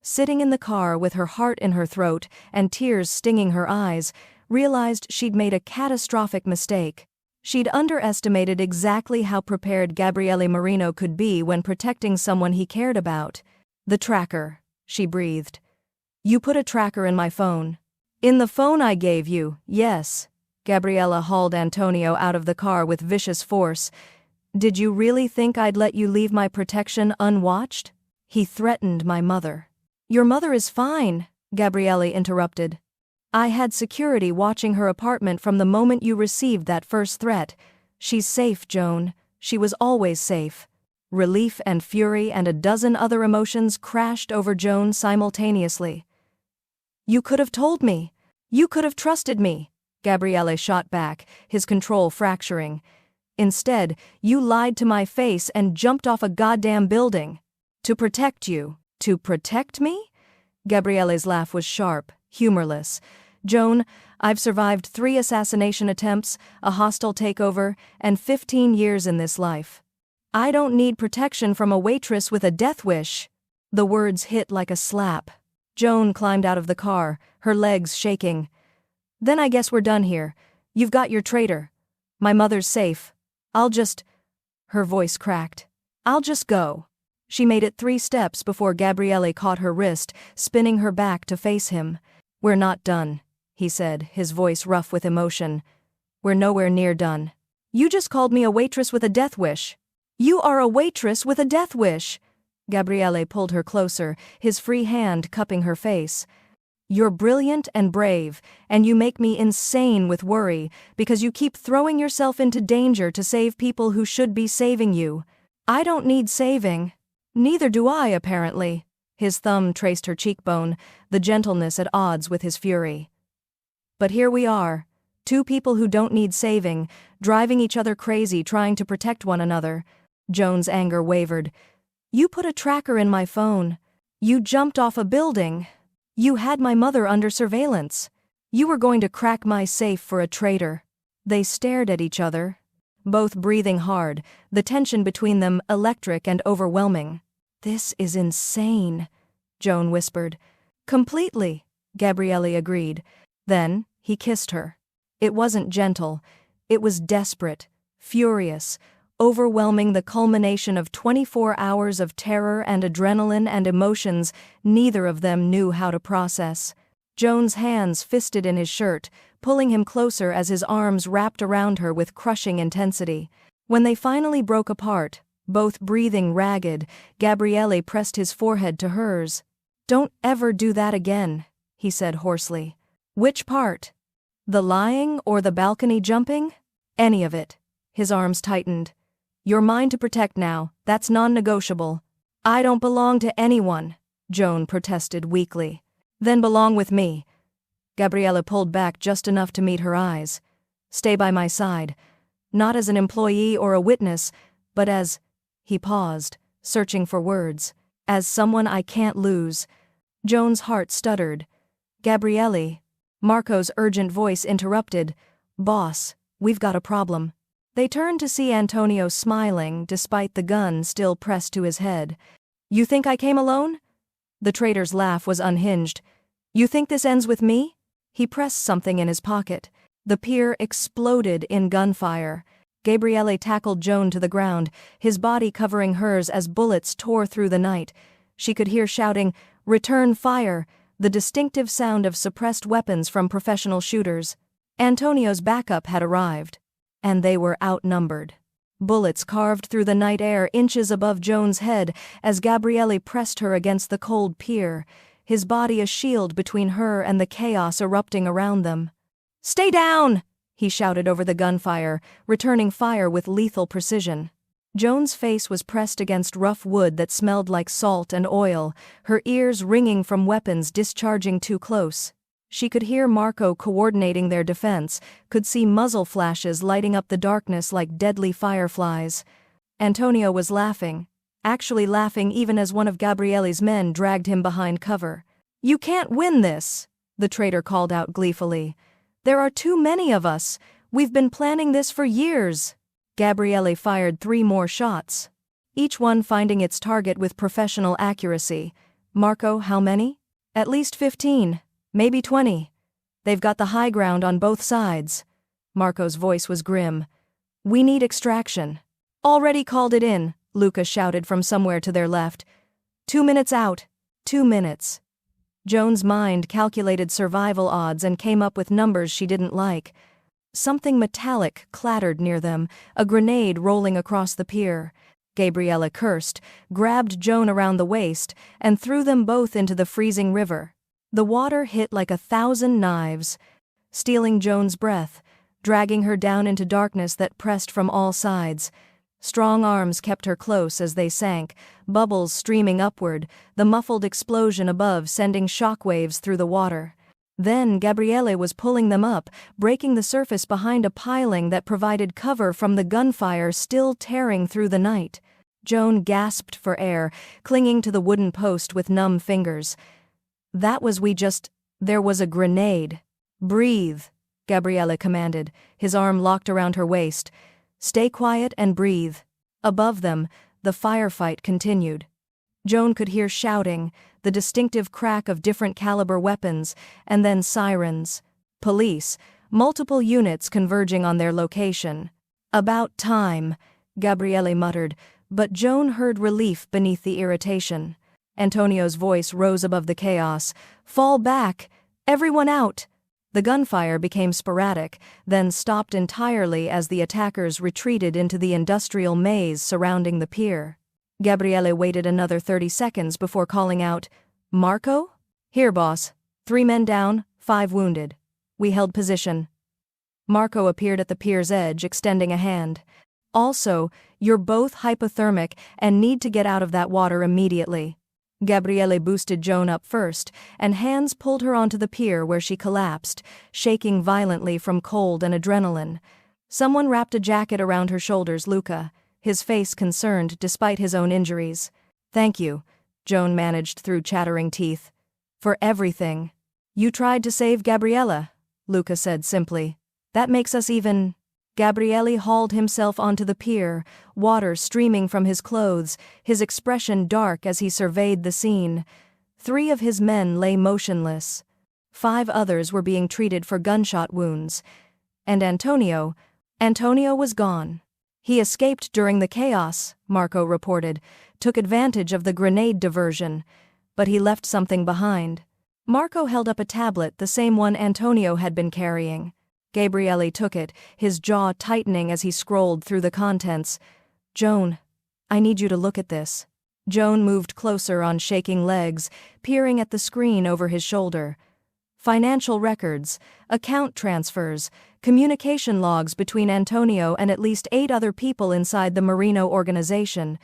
sitting in the car with her heart in her throat and tears stinging her eyes, realized she'd made a catastrophic mistake. She'd underestimated exactly how prepared Gabriele Marino could be when protecting someone he cared about. "The tracker," she breathed. "You put a tracker in my phone." "In the phone I gave you, yes." Gabriela hauled Antonio out of the car with vicious force. "Did you really think I'd let you leave my protection unwatched? He threatened my mother." "Your mother is fine," Gabriele interrupted. "I had security watching her apartment from the moment you received that first threat. She's safe, Joan. She was always safe." Relief and fury and a dozen other emotions crashed over Joan simultaneously. "You could have told me. You could have trusted me," Gabriele shot back, his control fracturing. "Instead, you lied to my face and jumped off a goddamn building. To protect you." "To protect me?" Gabriele's laugh was sharp, humorless. "Joan, I've survived 3 assassination attempts, a hostile takeover, and 15 years in this life. I don't need protection from a waitress with a death wish." The words hit like a slap. Joan climbed out of the car, her legs shaking. "Then I guess we're done here. You've got your traitor. My mother's safe. I'll just—" Her voice cracked. "I'll just go." She made it 3 steps before Gabriele caught her wrist, spinning her back to face him. "We're not done," he said, his voice rough with emotion. "We're nowhere near done. You just called me a waitress with a death wish." "You are a waitress with a death wish." Gabriele pulled her closer, his free hand cupping her face. "You're brilliant and brave, and you make me insane with worry because you keep throwing yourself into danger to save people who should be saving you. I don't need saving." "Neither do I, apparently." His thumb traced her cheekbone, the gentleness at odds with his fury. "But here we are, 2 people who don't need saving, driving each other crazy trying to protect one another." Joan's anger wavered. "You put a tracker in my phone. You jumped off a building. You had my mother under surveillance. You were going to crack my safe for a traitor." They stared at each other, both breathing hard, the tension between them electric and overwhelming. "This is insane," Joan whispered. "Completely," Gabriele agreed. Then he kissed her. It wasn't gentle. It was desperate, furious, overwhelming, the culmination of 24 hours of terror and adrenaline and emotions neither of them knew how to process. Joan's hands fisted in his shirt, pulling him closer as his arms wrapped around her with crushing intensity. When they finally broke apart, both breathing ragged, Gabriele pressed his forehead to hers. "Don't ever do that again," he said hoarsely. "Which part? The lying or the balcony jumping?" "Any of it." His arms tightened. "You're mine to protect now, that's non-negotiable." "I don't belong to anyone," Joan protested weakly. "Then belong with me." Gabriele pulled back just enough to meet her eyes. "Stay by my side. Not as an employee or a witness, but as—" He paused, searching for words. "As someone I can't lose." Joan's heart stuttered. "Gabriele." Marco's urgent voice interrupted. "Boss, we've got a problem." They turned to see Antonio smiling despite the gun still pressed to his head. "You think I came alone?" The traitor's laugh was unhinged. "You think this ends with me?" He pressed something in his pocket. The pier exploded in gunfire. Gabriele tackled Joan to the ground, his body covering hers as bullets tore through the night. She could hear shouting, "Return fire," the distinctive sound of suppressed weapons from professional shooters. Antonio's backup had arrived, and they were outnumbered. Bullets carved through the night air inches above Joan's head as Gabriele pressed her against the cold pier, his body a shield between her and the chaos erupting around them. "Stay down!" he shouted over the gunfire, returning fire with lethal precision. Joan's face was pressed against rough wood that smelled like salt and oil, her ears ringing from weapons discharging too close. She could hear Marco coordinating their defense, could see muzzle flashes lighting up the darkness like deadly fireflies. Antonio was laughing, actually laughing even as one of Gabriele's men dragged him behind cover. "You can't win this," the traitor called out gleefully. "There are too many of us. We've been planning this for years." Gabriele fired 3 more shots, each one finding its target with professional accuracy. "Marco, how many?" "At least 15, maybe 20. They've got the high ground on both sides." Marco's voice was grim. "We need extraction." "Already called it in," Luca shouted from somewhere to their left. 2 minutes out. 2 minutes. Joan's mind calculated survival odds and came up with numbers she didn't like. Something metallic clattered near them, a grenade rolling across the pier. Gabriele cursed, grabbed Joan around the waist, and threw them both into the freezing river. The water hit like 1,000 knives, stealing Joan's breath, dragging her down into darkness that pressed from all sides. Strong arms kept her close as they sank, bubbles streaming upward, the muffled explosion above sending shockwaves through the water. Then Gabriele was pulling them up, breaking the surface behind a piling that provided cover from the gunfire still tearing through the night. Joan gasped for air, clinging to the wooden post with numb fingers. There was a grenade. "Breathe," Gabriele commanded, his arm locked around her waist. "Stay quiet and breathe." Above them, the firefight continued. Joan could hear shouting, the distinctive crack of different caliber weapons, and then sirens. Police, multiple units converging on their location. "About time," Gabriele muttered, but Joan heard relief beneath the irritation. Antonio's voice rose above the chaos. "Fall back! Everyone out!" The gunfire became sporadic, then stopped entirely as the attackers retreated into the industrial maze surrounding the pier. Gabriele waited another 30 seconds before calling out, "Marco?" "Here, boss. 3 men down, 5 wounded. We held position." Marco appeared at the pier's edge, extending a hand. "Also, you're both hypothermic and need to get out of that water immediately." Gabriele boosted Joan up first, and hands pulled her onto the pier where she collapsed, shaking violently from cold and adrenaline. Someone wrapped a jacket around her shoulders, Luca, his face concerned despite his own injuries. "Thank you," Joan managed through chattering teeth. "For everything." "You tried to save Gabriele," Luca said simply. "That makes us even." Gabriele hauled himself onto the pier, water streaming from his clothes, his expression dark as he surveyed the scene. 3 of his men lay motionless. 5 others were being treated for gunshot wounds. And Antonio was gone. "He escaped during the chaos," Marco reported, "took advantage of the grenade diversion. But he left something behind." Marco held up a tablet, the same one Antonio had been carrying. Gabriele took it, his jaw tightening as he scrolled through the contents. "Joan, I need you to look at this." Joan moved closer on shaking legs, peering at the screen over his shoulder. Financial records, account transfers, communication logs between Antonio and at least 8 other people inside the Marino organization.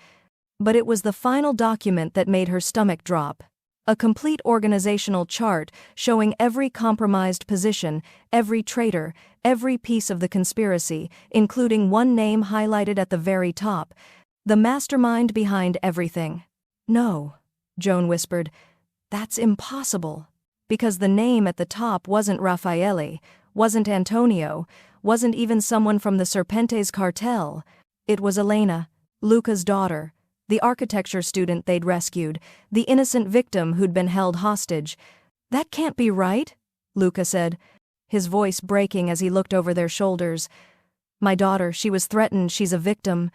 But it was the final document that made her stomach drop. A complete organizational chart showing every compromised position, every traitor, every piece of the conspiracy, including one name highlighted at the very top. The mastermind behind everything. "No," Joan whispered. "That's impossible." Because the name at the top wasn't Raffaele, wasn't Antonio, wasn't even someone from the Serpentes cartel. It was Elena, Luca's daughter, the architecture student they'd rescued, the innocent victim who'd been held hostage. "That can't be right," Luca said, his voice breaking as he looked over their shoulders. "My daughter, she was threatened, she's a victim."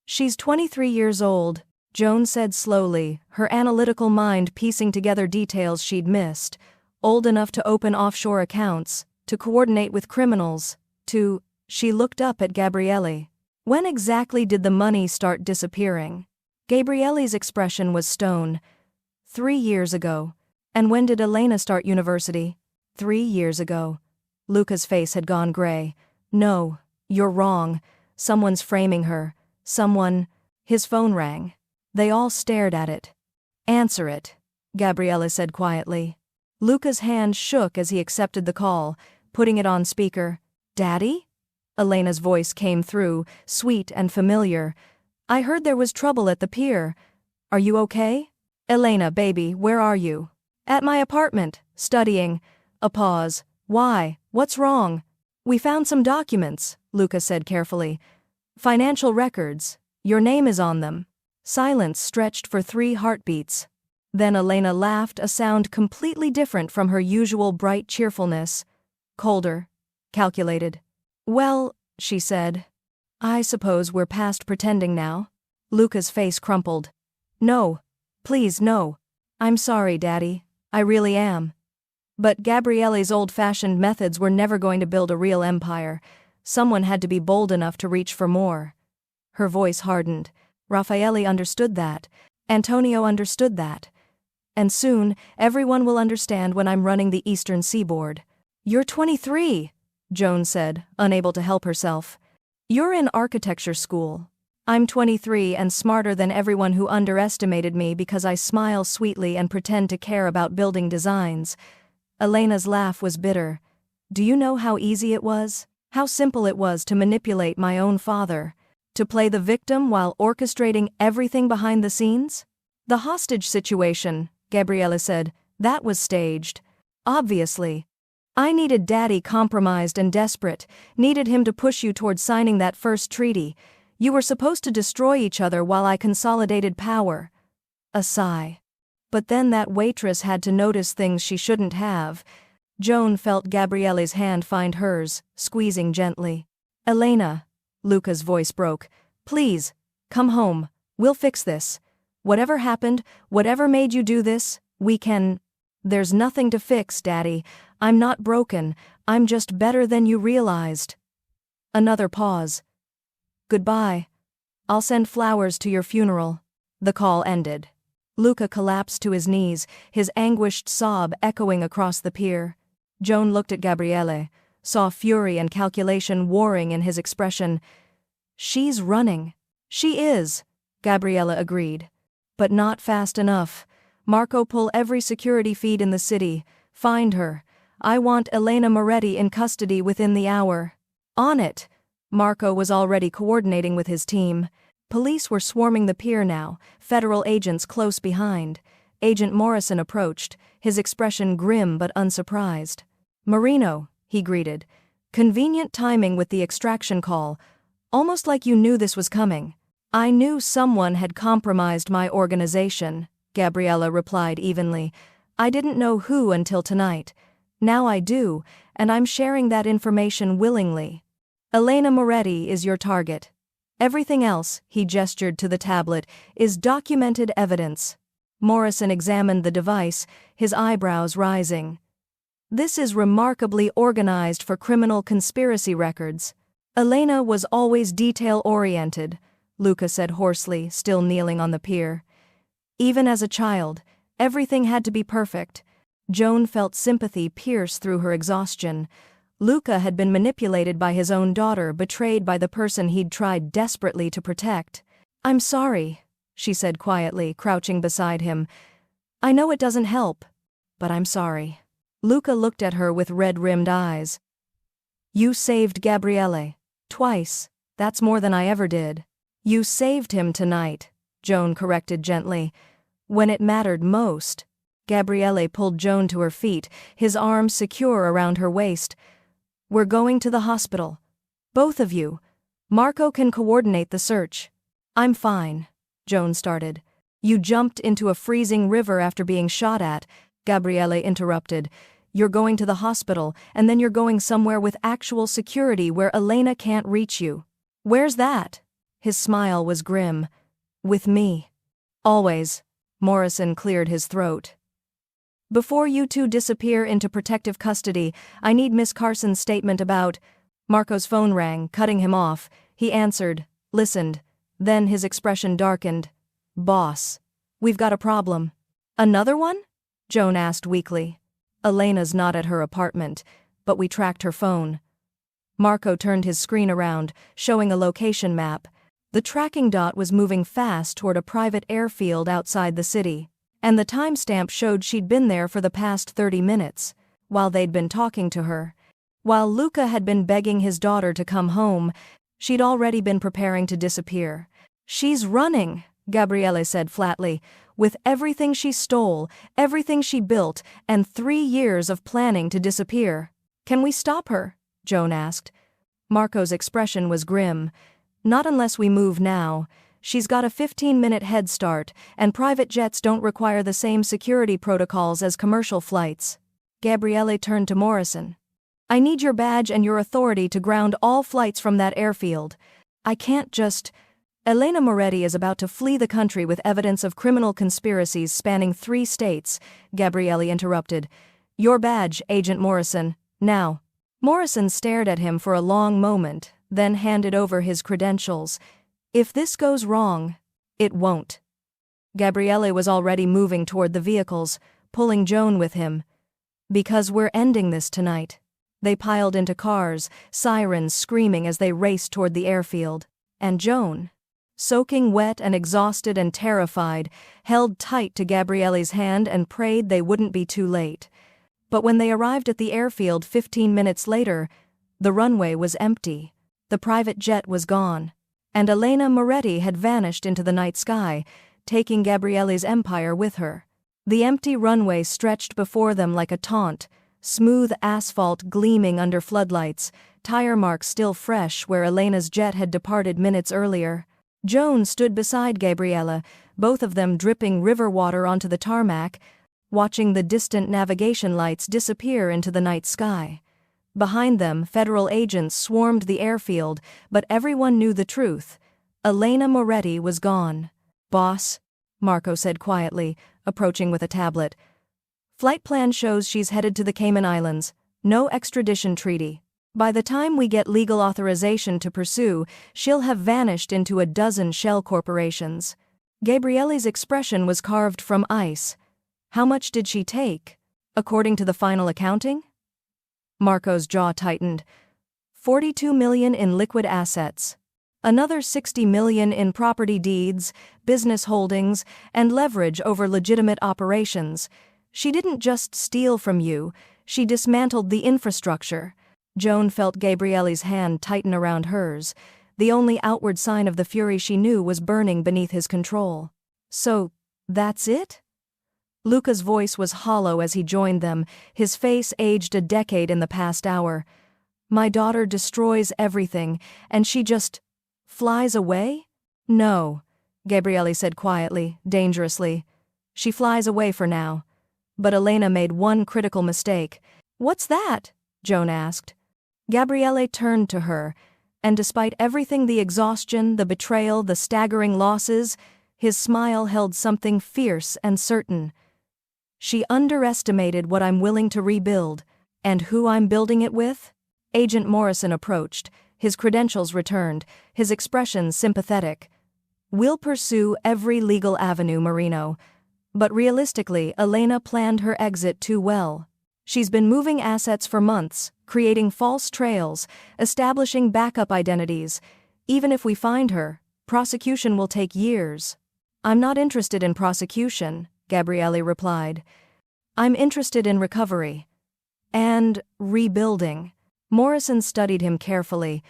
"She's 23 years old," Joan said slowly, her analytical mind piecing together details she'd missed. "Old enough to open offshore accounts, to coordinate with criminals, to..." She looked up at Gabriele. "When exactly did the money start disappearing?" Gabriele's expression was stone. 3 years ago. "And when did Elena start university?" 3 years ago. Luca's face had gone gray. No, you're wrong. Someone's framing her. Someone. His phone rang. They all stared at it. Answer it, Gabriella said quietly. Luca's hand shook as he accepted the call, putting it on speaker. Daddy? Elena's voice came through, sweet and familiar. I heard there was trouble at the pier. Are you okay? Elena, baby, where are you? At my apartment, studying. A pause. Why? What's wrong? We found some documents, Luca said carefully. Financial records. Your name is on them. Silence stretched for 3 heartbeats. Then Elena laughed, a sound completely different from her usual bright cheerfulness. Colder. Calculated. Well, she said. I suppose we're past pretending now. Luca's face crumpled. No. Please, no. I'm sorry, Daddy. I really am. But Gabrielle's old-fashioned methods were never going to build a real empire. Someone had to be bold enough to reach for more. Her voice hardened. Raffaele understood that. Antonio understood that. And soon, everyone will understand when I'm running the Eastern Seaboard. You're 23, Joan said, unable to help herself. You're in architecture school. I'm 23 and smarter than everyone who underestimated me because I smile sweetly and pretend to care about building designs. Elena's laugh was bitter. Do you know how easy it was? How simple it was to manipulate my own father? To play the victim while orchestrating everything behind the scenes? The hostage situation, Gabriella said, that was staged. Obviously. I needed Daddy compromised and desperate, needed him to push you toward signing that first treaty. You were supposed to destroy each other while I consolidated power. A sigh. But then that waitress had to notice things she shouldn't have. Joan felt Gabrielle's hand find hers, squeezing gently. Elena, Luca's voice broke. Please, come home. We'll fix this. Whatever happened, whatever made you do this, we can. There's nothing to fix, Daddy. I'm not broken. I'm just better than you realized. Another pause. Goodbye. I'll send flowers to your funeral. The call ended. Luca collapsed to his knees, his anguished sob echoing across the pier. Joan looked at Gabriele, saw fury and calculation warring in his expression. She's running. She is, Gabriella agreed. But not fast enough. Marco, pull every security feed in the city. Find her. I want Elena Moretti in custody within the hour. On it. Marco was already coordinating with his team. Police were swarming the pier now, federal agents close behind. Agent Morrison approached, his expression grim but unsurprised. Marino, he greeted. Convenient timing with the extraction call. Almost like you knew this was coming. I knew someone had compromised my organization, Gabriella replied evenly. I didn't know who until tonight. Now I do, and I'm sharing that information willingly. Elena Moretti is your target. Everything else, he gestured to the tablet, is documented evidence. Morrison examined the device, his eyebrows rising. This is remarkably organized for criminal conspiracy records. Elena was always detail-oriented, Luca said hoarsely, still kneeling on the pier. Even as a child, everything had to be perfect. Joan felt sympathy pierce through her exhaustion. Luca had been manipulated by his own daughter, betrayed by the person he'd tried desperately to protect. I'm sorry, she said quietly, crouching beside him. I know it doesn't help, but I'm sorry. Luca looked at her with red-rimmed eyes. You saved Gabriele. Twice. That's more than I ever did. You saved him tonight, Joan corrected gently. When it mattered most. Gabriele pulled Joan to her feet, his arms secure around her waist. We're going to the hospital. Both of you. Marco can coordinate the search. I'm fine, Joan started. You jumped into a freezing river after being shot at, Gabriele interrupted. You're going to the hospital, and then you're going somewhere with actual security where Elena can't reach you. Where's that? His smile was grim. With me. Always. Morrison cleared his throat. Before you two disappear into protective custody, I need Miss Carson's statement about. Marco's phone rang, cutting him off. He answered, listened. Then his expression darkened. Boss. We've got a problem. Another one? Joan asked weakly. Elena's not at her apartment, but we tracked her phone. Marco turned his screen around, showing a location map. The tracking dot was moving fast toward a private airfield outside the city, and the timestamp showed she'd been there for the past 30 minutes, while they'd been talking to her. While Luca had been begging his daughter to come home, she'd already been preparing to disappear. "She's running," Gabriele said flatly, "with everything she stole, everything she built, and 3 years of planning to disappear." "Can we stop her?" Joan asked. Marco's expression was grim. "Not unless we move now. She's got a 15-minute head start, and private jets don't require the same security protocols as commercial flights." Gabriele turned to Morrison. "I need your badge and your authority to ground all flights from that airfield. I can't just—" "Elena Moretti is about to flee the country with evidence of criminal conspiracies spanning 3 states, Gabriele interrupted. "Your badge, Agent Morrison, now." Morrison stared at him for a long moment, then handed over his credentials. "If this goes wrong, it won't." Gabriele was already moving toward the vehicles, pulling Joan with him. "Because we're ending this tonight." They piled into cars, sirens screaming as they raced toward the airfield. And Joan, soaking wet and exhausted and terrified, held tight to Gabriele's hand and prayed they wouldn't be too late. But when they arrived at the airfield 15 minutes later, the runway was empty. The private jet was gone, and Elena Moretti had vanished into the night sky, taking Gabriele's empire with her. The empty runway stretched before them like a taunt, smooth asphalt gleaming under floodlights, tire marks still fresh where Elena's jet had departed minutes earlier. Joan stood beside Gabriele, both of them dripping river water onto the tarmac, watching the distant navigation lights disappear into the night sky. Behind them, federal agents swarmed the airfield, but everyone knew the truth. Elena Moretti was gone. "Boss," Marco said quietly, approaching with a tablet. "Flight plan shows she's headed to the Cayman Islands. No extradition treaty. By the time we get legal authorization to pursue, she'll have vanished into a dozen shell corporations." Gabriele's expression was carved from ice. "How much did she take, according to the final accounting?" Marco's jaw tightened. $42 million in liquid assets. Another $60 million in property deeds, business holdings, and leverage over legitimate operations. She didn't just steal from you, she dismantled the infrastructure. Joan felt Gabriele's hand tighten around hers. The only outward sign of the fury she knew was burning beneath his control. "So, that's it?" Luca's voice was hollow as he joined them, his face aged a decade in the past hour. "My daughter destroys everything, and she just flies away?" "No," Gabriele said quietly, dangerously. "She flies away for now." But Elena made one critical mistake. "What's that?" Joan asked. Gabriele turned to her, and despite everything, the exhaustion, the betrayal, the staggering losses, his smile held something fierce and certain. "She underestimated what I'm willing to rebuild, and who I'm building it with." Agent Morrison approached, his credentials returned, his expression sympathetic. "We'll pursue every legal avenue, Marino. But realistically, Elena planned her exit too well. She's been moving assets for months, creating false trails, establishing backup identities. Even if we find her, prosecution will take years." "I'm not interested in prosecution," Gabriele replied. "I'm interested in recovery. And rebuilding." Morrison studied him carefully.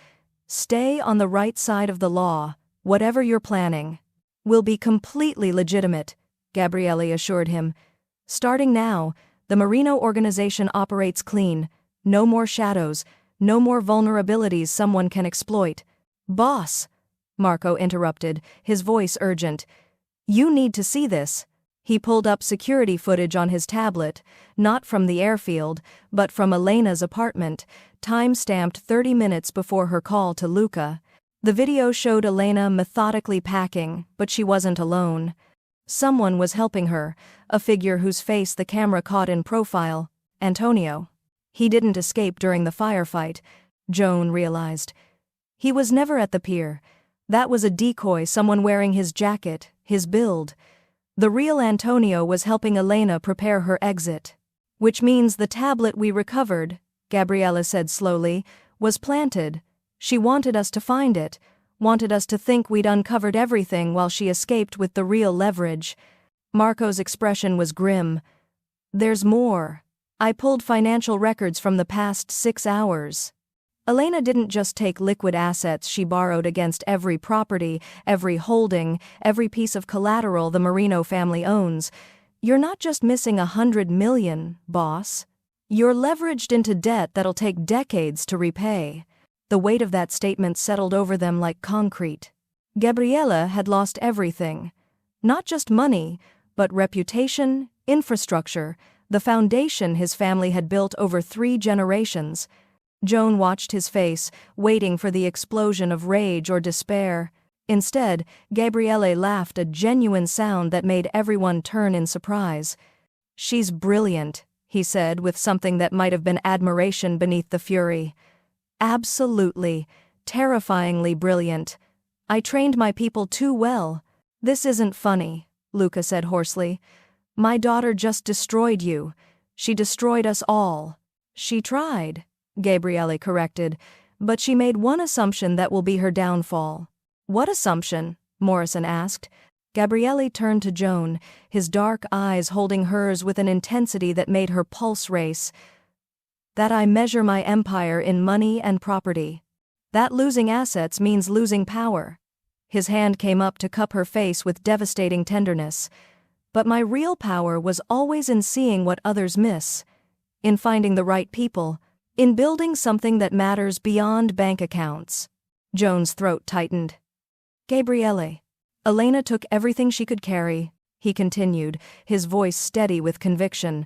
"Stay on the right side of the law, whatever you're planning." "Will be completely legitimate," Gabriele assured him. "Starting now, the Marino organization operates clean. No more shadows, no more vulnerabilities someone can exploit." "Boss," Marco interrupted, his voice urgent. "You need to see this." He pulled up security footage on his tablet, not from the airfield, but from Elena's apartment, time-stamped 30 minutes before her call to Luca. The video showed Elena methodically packing, but she wasn't alone. Someone was helping her, a figure whose face the camera caught in profile, Antonio. He didn't escape during the firefight, Joan realized. He was never at the pier. That was a decoy, someone wearing his jacket, his build. The real Antonio was helping Elena prepare her exit. "Which means the tablet we recovered," Gabriele said slowly, was planted. She wanted us to find it, wanted us to think we'd uncovered everything while she escaped with the real leverage. Marco's expression was grim. There's more. I pulled financial records from the past 6 hours. Elena didn't just take liquid assets she borrowed against every property, every holding, every piece of collateral the Marino family owns. You're not just missing $100 million, boss. You're leveraged into debt that'll take decades to repay. The weight of that statement settled over them like concrete. Gabriella had lost everything. Not just money, but reputation, infrastructure, the foundation his family had built over 3 generations. Joan watched his face, waiting for the explosion of rage or despair. Instead, Gabriele laughed, a genuine sound that made everyone turn in surprise. She's brilliant, he said with something that might have been admiration beneath the fury. Absolutely, terrifyingly brilliant. I trained my people too well. This isn't funny, Luca said hoarsely. My daughter just destroyed you. She destroyed us all. She tried, Gabriele corrected, but she made one assumption that will be her downfall. What assumption? Morrison asked. Gabriele turned to Joan, his dark eyes holding hers with an intensity that made her pulse race. That I measure my empire in money and property. That losing assets means losing power. His hand came up to cup her face with devastating tenderness. But my real power was always in seeing what others miss, in finding the right people, in building something that matters beyond bank accounts. Joan's throat tightened. Gabriele. Elena took everything she could carry, he continued, his voice steady with conviction.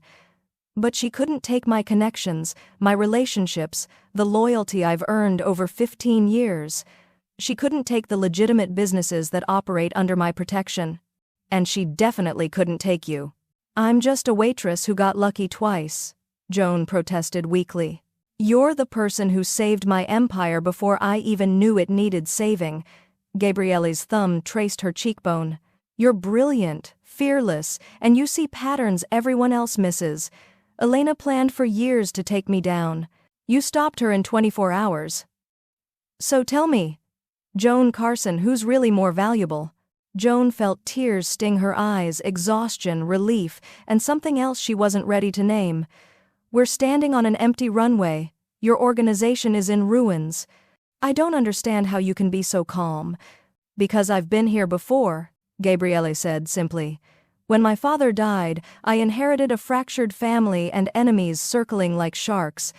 But she couldn't take my connections, my relationships, the loyalty I've earned over 15 years. She couldn't take the legitimate businesses that operate under my protection. And she definitely couldn't take you. I'm just a waitress who got lucky twice, Joan protested weakly. You're the person who saved my empire before I even knew it needed saving. Gabriele's thumb traced her cheekbone. You're brilliant, fearless, and you see patterns everyone else misses. Elena planned for years to take me down. You stopped her in 24 hours. So tell me, Joan Carson, who's really more valuable? Joan felt tears sting her eyes, exhaustion, relief, and something else she wasn't ready to name. We're standing on an empty runway. Your organization is in ruins. I don't understand how you can be so calm. Because I've been here before, Gabriele said simply. When my father died, I inherited a fractured family and enemies circling like sharks.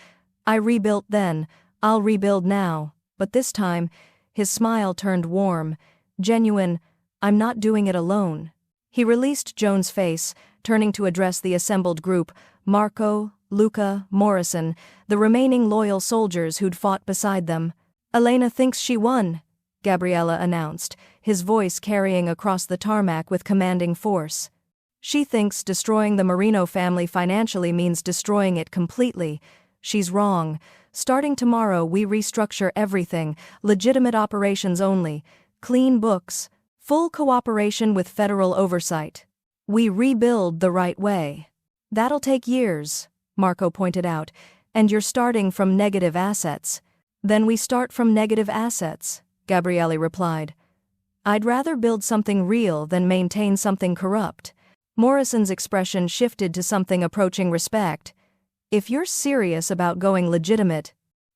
I rebuilt then, I'll rebuild now, but this time, his smile turned warm, genuine. I'm not doing it alone. He released Joan's face, turning to address the assembled group, Marco, Luca, Morrison, the remaining loyal soldiers who'd fought beside them. Elena thinks she won, Gabriella announced, his voice carrying across the tarmac with commanding force. She thinks destroying the Marino family financially means destroying it completely. She's wrong. Starting tomorrow, we restructure everything, legitimate operations only, clean books, full cooperation with federal oversight. We rebuild the right way. That'll take years, Marco pointed out, and you're starting from negative assets. Then we start from negative assets, Gabriele replied. I'd rather build something real than maintain something corrupt. Morrison's expression shifted to something approaching respect. If you're serious about going legitimate,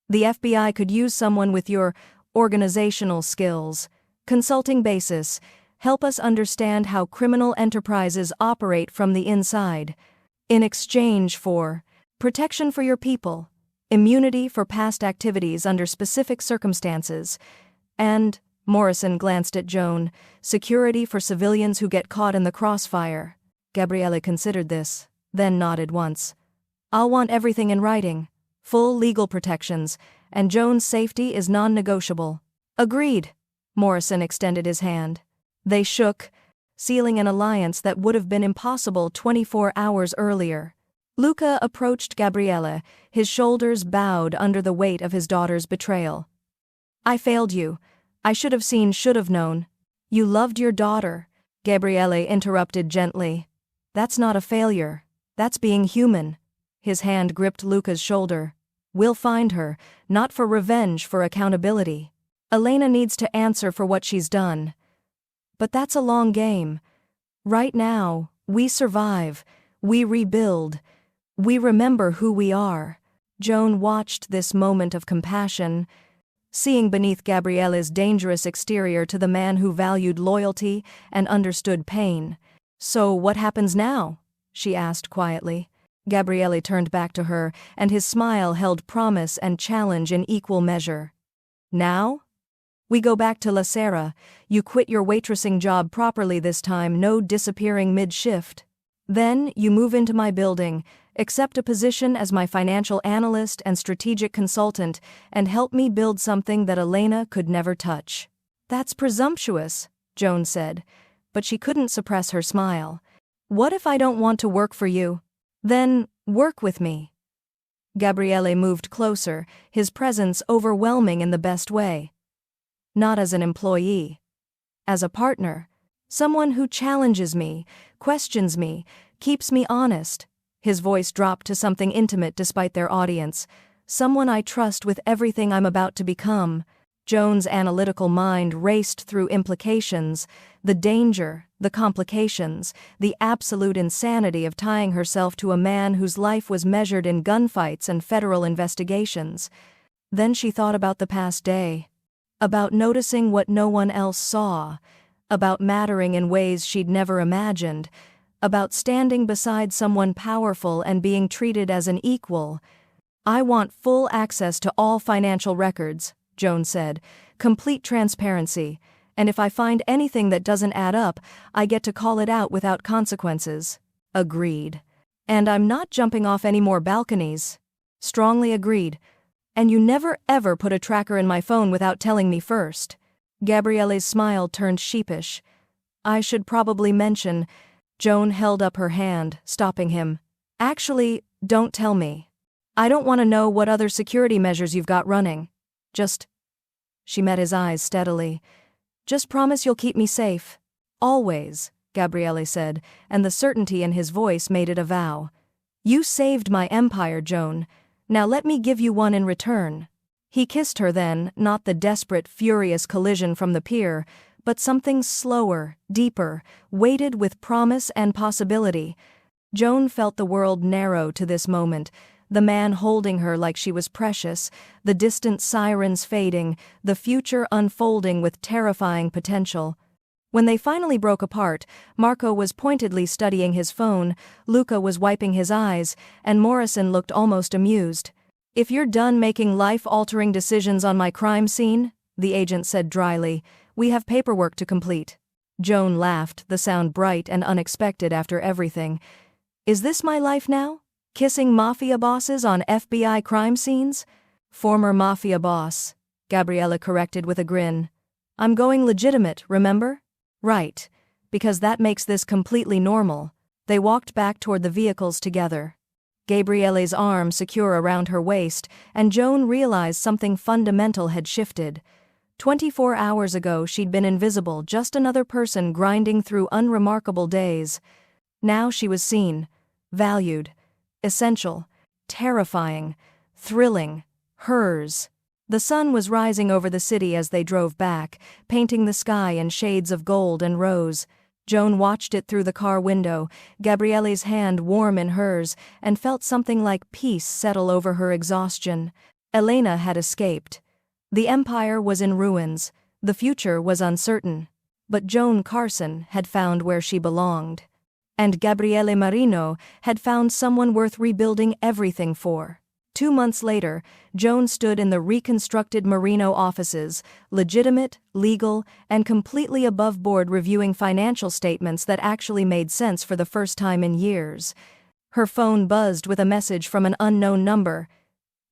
the FBI could use someone with your organizational skills, consulting basis, help us understand how criminal enterprises operate from the inside. In exchange for protection for your people, immunity for past activities under specific circumstances, and, Morrison glanced at Joan, security for civilians who get caught in the crossfire. Gabriele considered this, then nodded once. I'll want everything in writing, full legal protections, and Joan's safety is non-negotiable. Agreed. Morrison extended his hand. They shook, sealing an alliance that would have been impossible 24 hours earlier. Luca approached Gabriele, his shoulders bowed under the weight of his daughter's betrayal. I failed you. I should have seen, should have known. You loved your daughter, Gabriele interrupted gently. That's not a failure. That's being human. His hand gripped Luca's shoulder. We'll find her, not for revenge, for accountability. Elena needs to answer for what she's done. But that's a long game. Right now, we survive, we rebuild, we remember who we are. Joan watched this moment of compassion, seeing beneath Gabriele's dangerous exterior to the man who valued loyalty and understood pain. "So what happens now?" she asked quietly. Gabriele turned back to her, and his smile held promise and challenge in equal measure. "Now? We go back to La Sera. You quit your waitressing job properly this time, no disappearing mid-shift. Then you move into my building, accept a position as my financial analyst and strategic consultant, and help me build something that Elena could never touch." "That's presumptuous," Joan said, but she couldn't suppress her smile. "What if I don't want to work for you? Then, work with me." Gabriele moved closer, his presence overwhelming in the best way. "Not as an employee. As a partner. Someone who challenges me, questions me, keeps me honest." His voice dropped to something intimate despite their audience. "Someone I trust with everything I'm about to become." Joan's analytical mind raced through implications, the danger, the complications, the absolute insanity of tying herself to a man whose life was measured in gunfights and federal investigations. Then she thought about the past day. About noticing what no one else saw. About mattering in ways she'd never imagined. About standing beside someone powerful and being treated as an equal. "I want full access to all financial records," Joan said. "Complete transparency. And if I find anything that doesn't add up, I get to call it out without consequences." "Agreed. And I'm not jumping off any more balconies." "Strongly agreed. And you never ever put a tracker in my phone without telling me first." Gabriele's smile turned sheepish. "I should probably mention—" Joan held up her hand, stopping him. "Actually, don't tell me. I don't want to know what other security measures you've got running. Just—" She met his eyes steadily. "Just promise you'll keep me safe." "Always," Gabriele said, and the certainty in his voice made it a vow. "You saved my empire, Joan. Now let me give you one in return." He kissed her then, not the desperate, furious collision from the pier, but something slower, deeper, weighted with promise and possibility. Joan felt the world narrow to this moment, the man holding her like she was precious, the distant sirens fading, the future unfolding with terrifying potential. When they finally broke apart, Marco was pointedly studying his phone, Luca was wiping his eyes, and Morrison looked almost amused. "If you're done making life-altering decisions on my crime scene," the agent said dryly, "we have paperwork to complete." Joan laughed, the sound bright and unexpected after everything. "Is this my life now? Kissing mafia bosses on FBI crime scenes?" "Former mafia boss," Gabriele corrected with a grin. "I'm going legitimate, remember?" "Right. Because that makes this completely normal." They walked back toward the vehicles together. Gabriele's arm secure around her waist, and Joan realized something fundamental had shifted. 24 hours ago she'd been invisible, just another person grinding through unremarkable days. Now she was seen, valued, essential, terrifying, thrilling, hers. The sun was rising over the city as they drove back, painting the sky in shades of gold and rose. Joan watched it through the car window, Gabriele's hand warm in hers, and felt something like peace settle over her exhaustion. Elena had escaped. The empire was in ruins, the future was uncertain. But Joan Carson had found where she belonged. And Gabriele Marino had found someone worth rebuilding everything for. 2 months later, Joan stood in the reconstructed Marino offices, legitimate, legal, and completely above board, reviewing financial statements that actually made sense for the first time in years. Her phone buzzed with a message from an unknown number.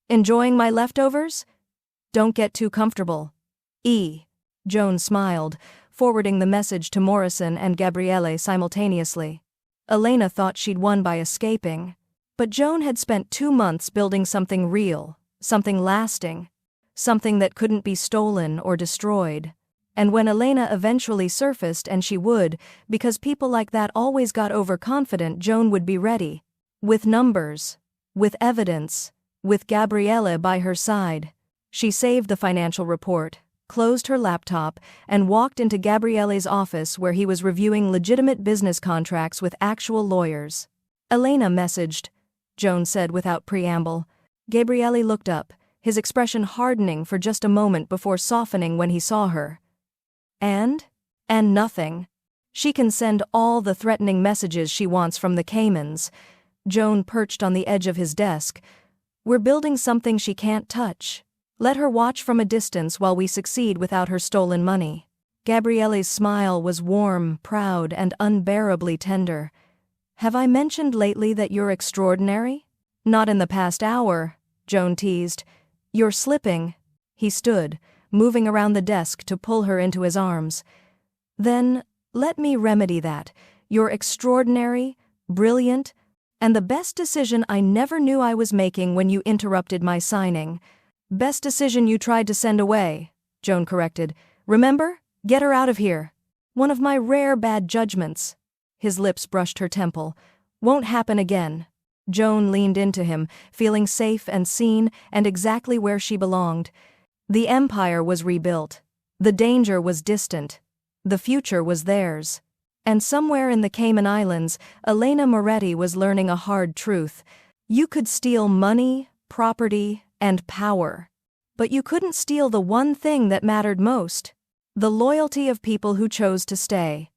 "Enjoying my leftovers? Don't get too comfortable. E." Joan smiled, forwarding the message to Morrison and Gabriele simultaneously. Elena thought she'd won by escaping. But Joan had spent 2 months building something real, something lasting, something that couldn't be stolen or destroyed. And when Elena eventually surfaced, and she would, because people like that always got overconfident, Joan would be ready. With numbers, with evidence, with Gabriele by her side. She saved the financial report, closed her laptop, and walked into Gabriele's office where he was reviewing legitimate business contracts with actual lawyers. "Elena messaged," Joan said without preamble. Gabriele looked up, his expression hardening for just a moment before softening when he saw her. And nothing. She can send all the threatening messages she wants from the Caymans. Joan perched on the edge of his desk. "We're building something she can't touch. Let her watch from a distance while we succeed without her stolen money." Gabriele's smile was warm, proud, and unbearably tender. "Have I mentioned lately that you're extraordinary?" "Not in the past hour," Joan teased. "You're slipping." He stood, moving around the desk to pull her into his arms. "Then, let me remedy that. You're extraordinary, brilliant, and the best decision I never knew I was making when you interrupted my signing." "Best decision you tried to send away," Joan corrected. "Remember? Get her out of here." "One of my rare bad judgments." His lips brushed her temple. "Won't happen again." Joan leaned into him, feeling safe and seen and exactly where she belonged. The empire was rebuilt. The danger was distant. The future was theirs. And somewhere in the Cayman Islands, Elena Moretti was learning a hard truth. You could steal money, property, and power. But you couldn't steal the one thing that mattered most: the loyalty of people who chose to stay.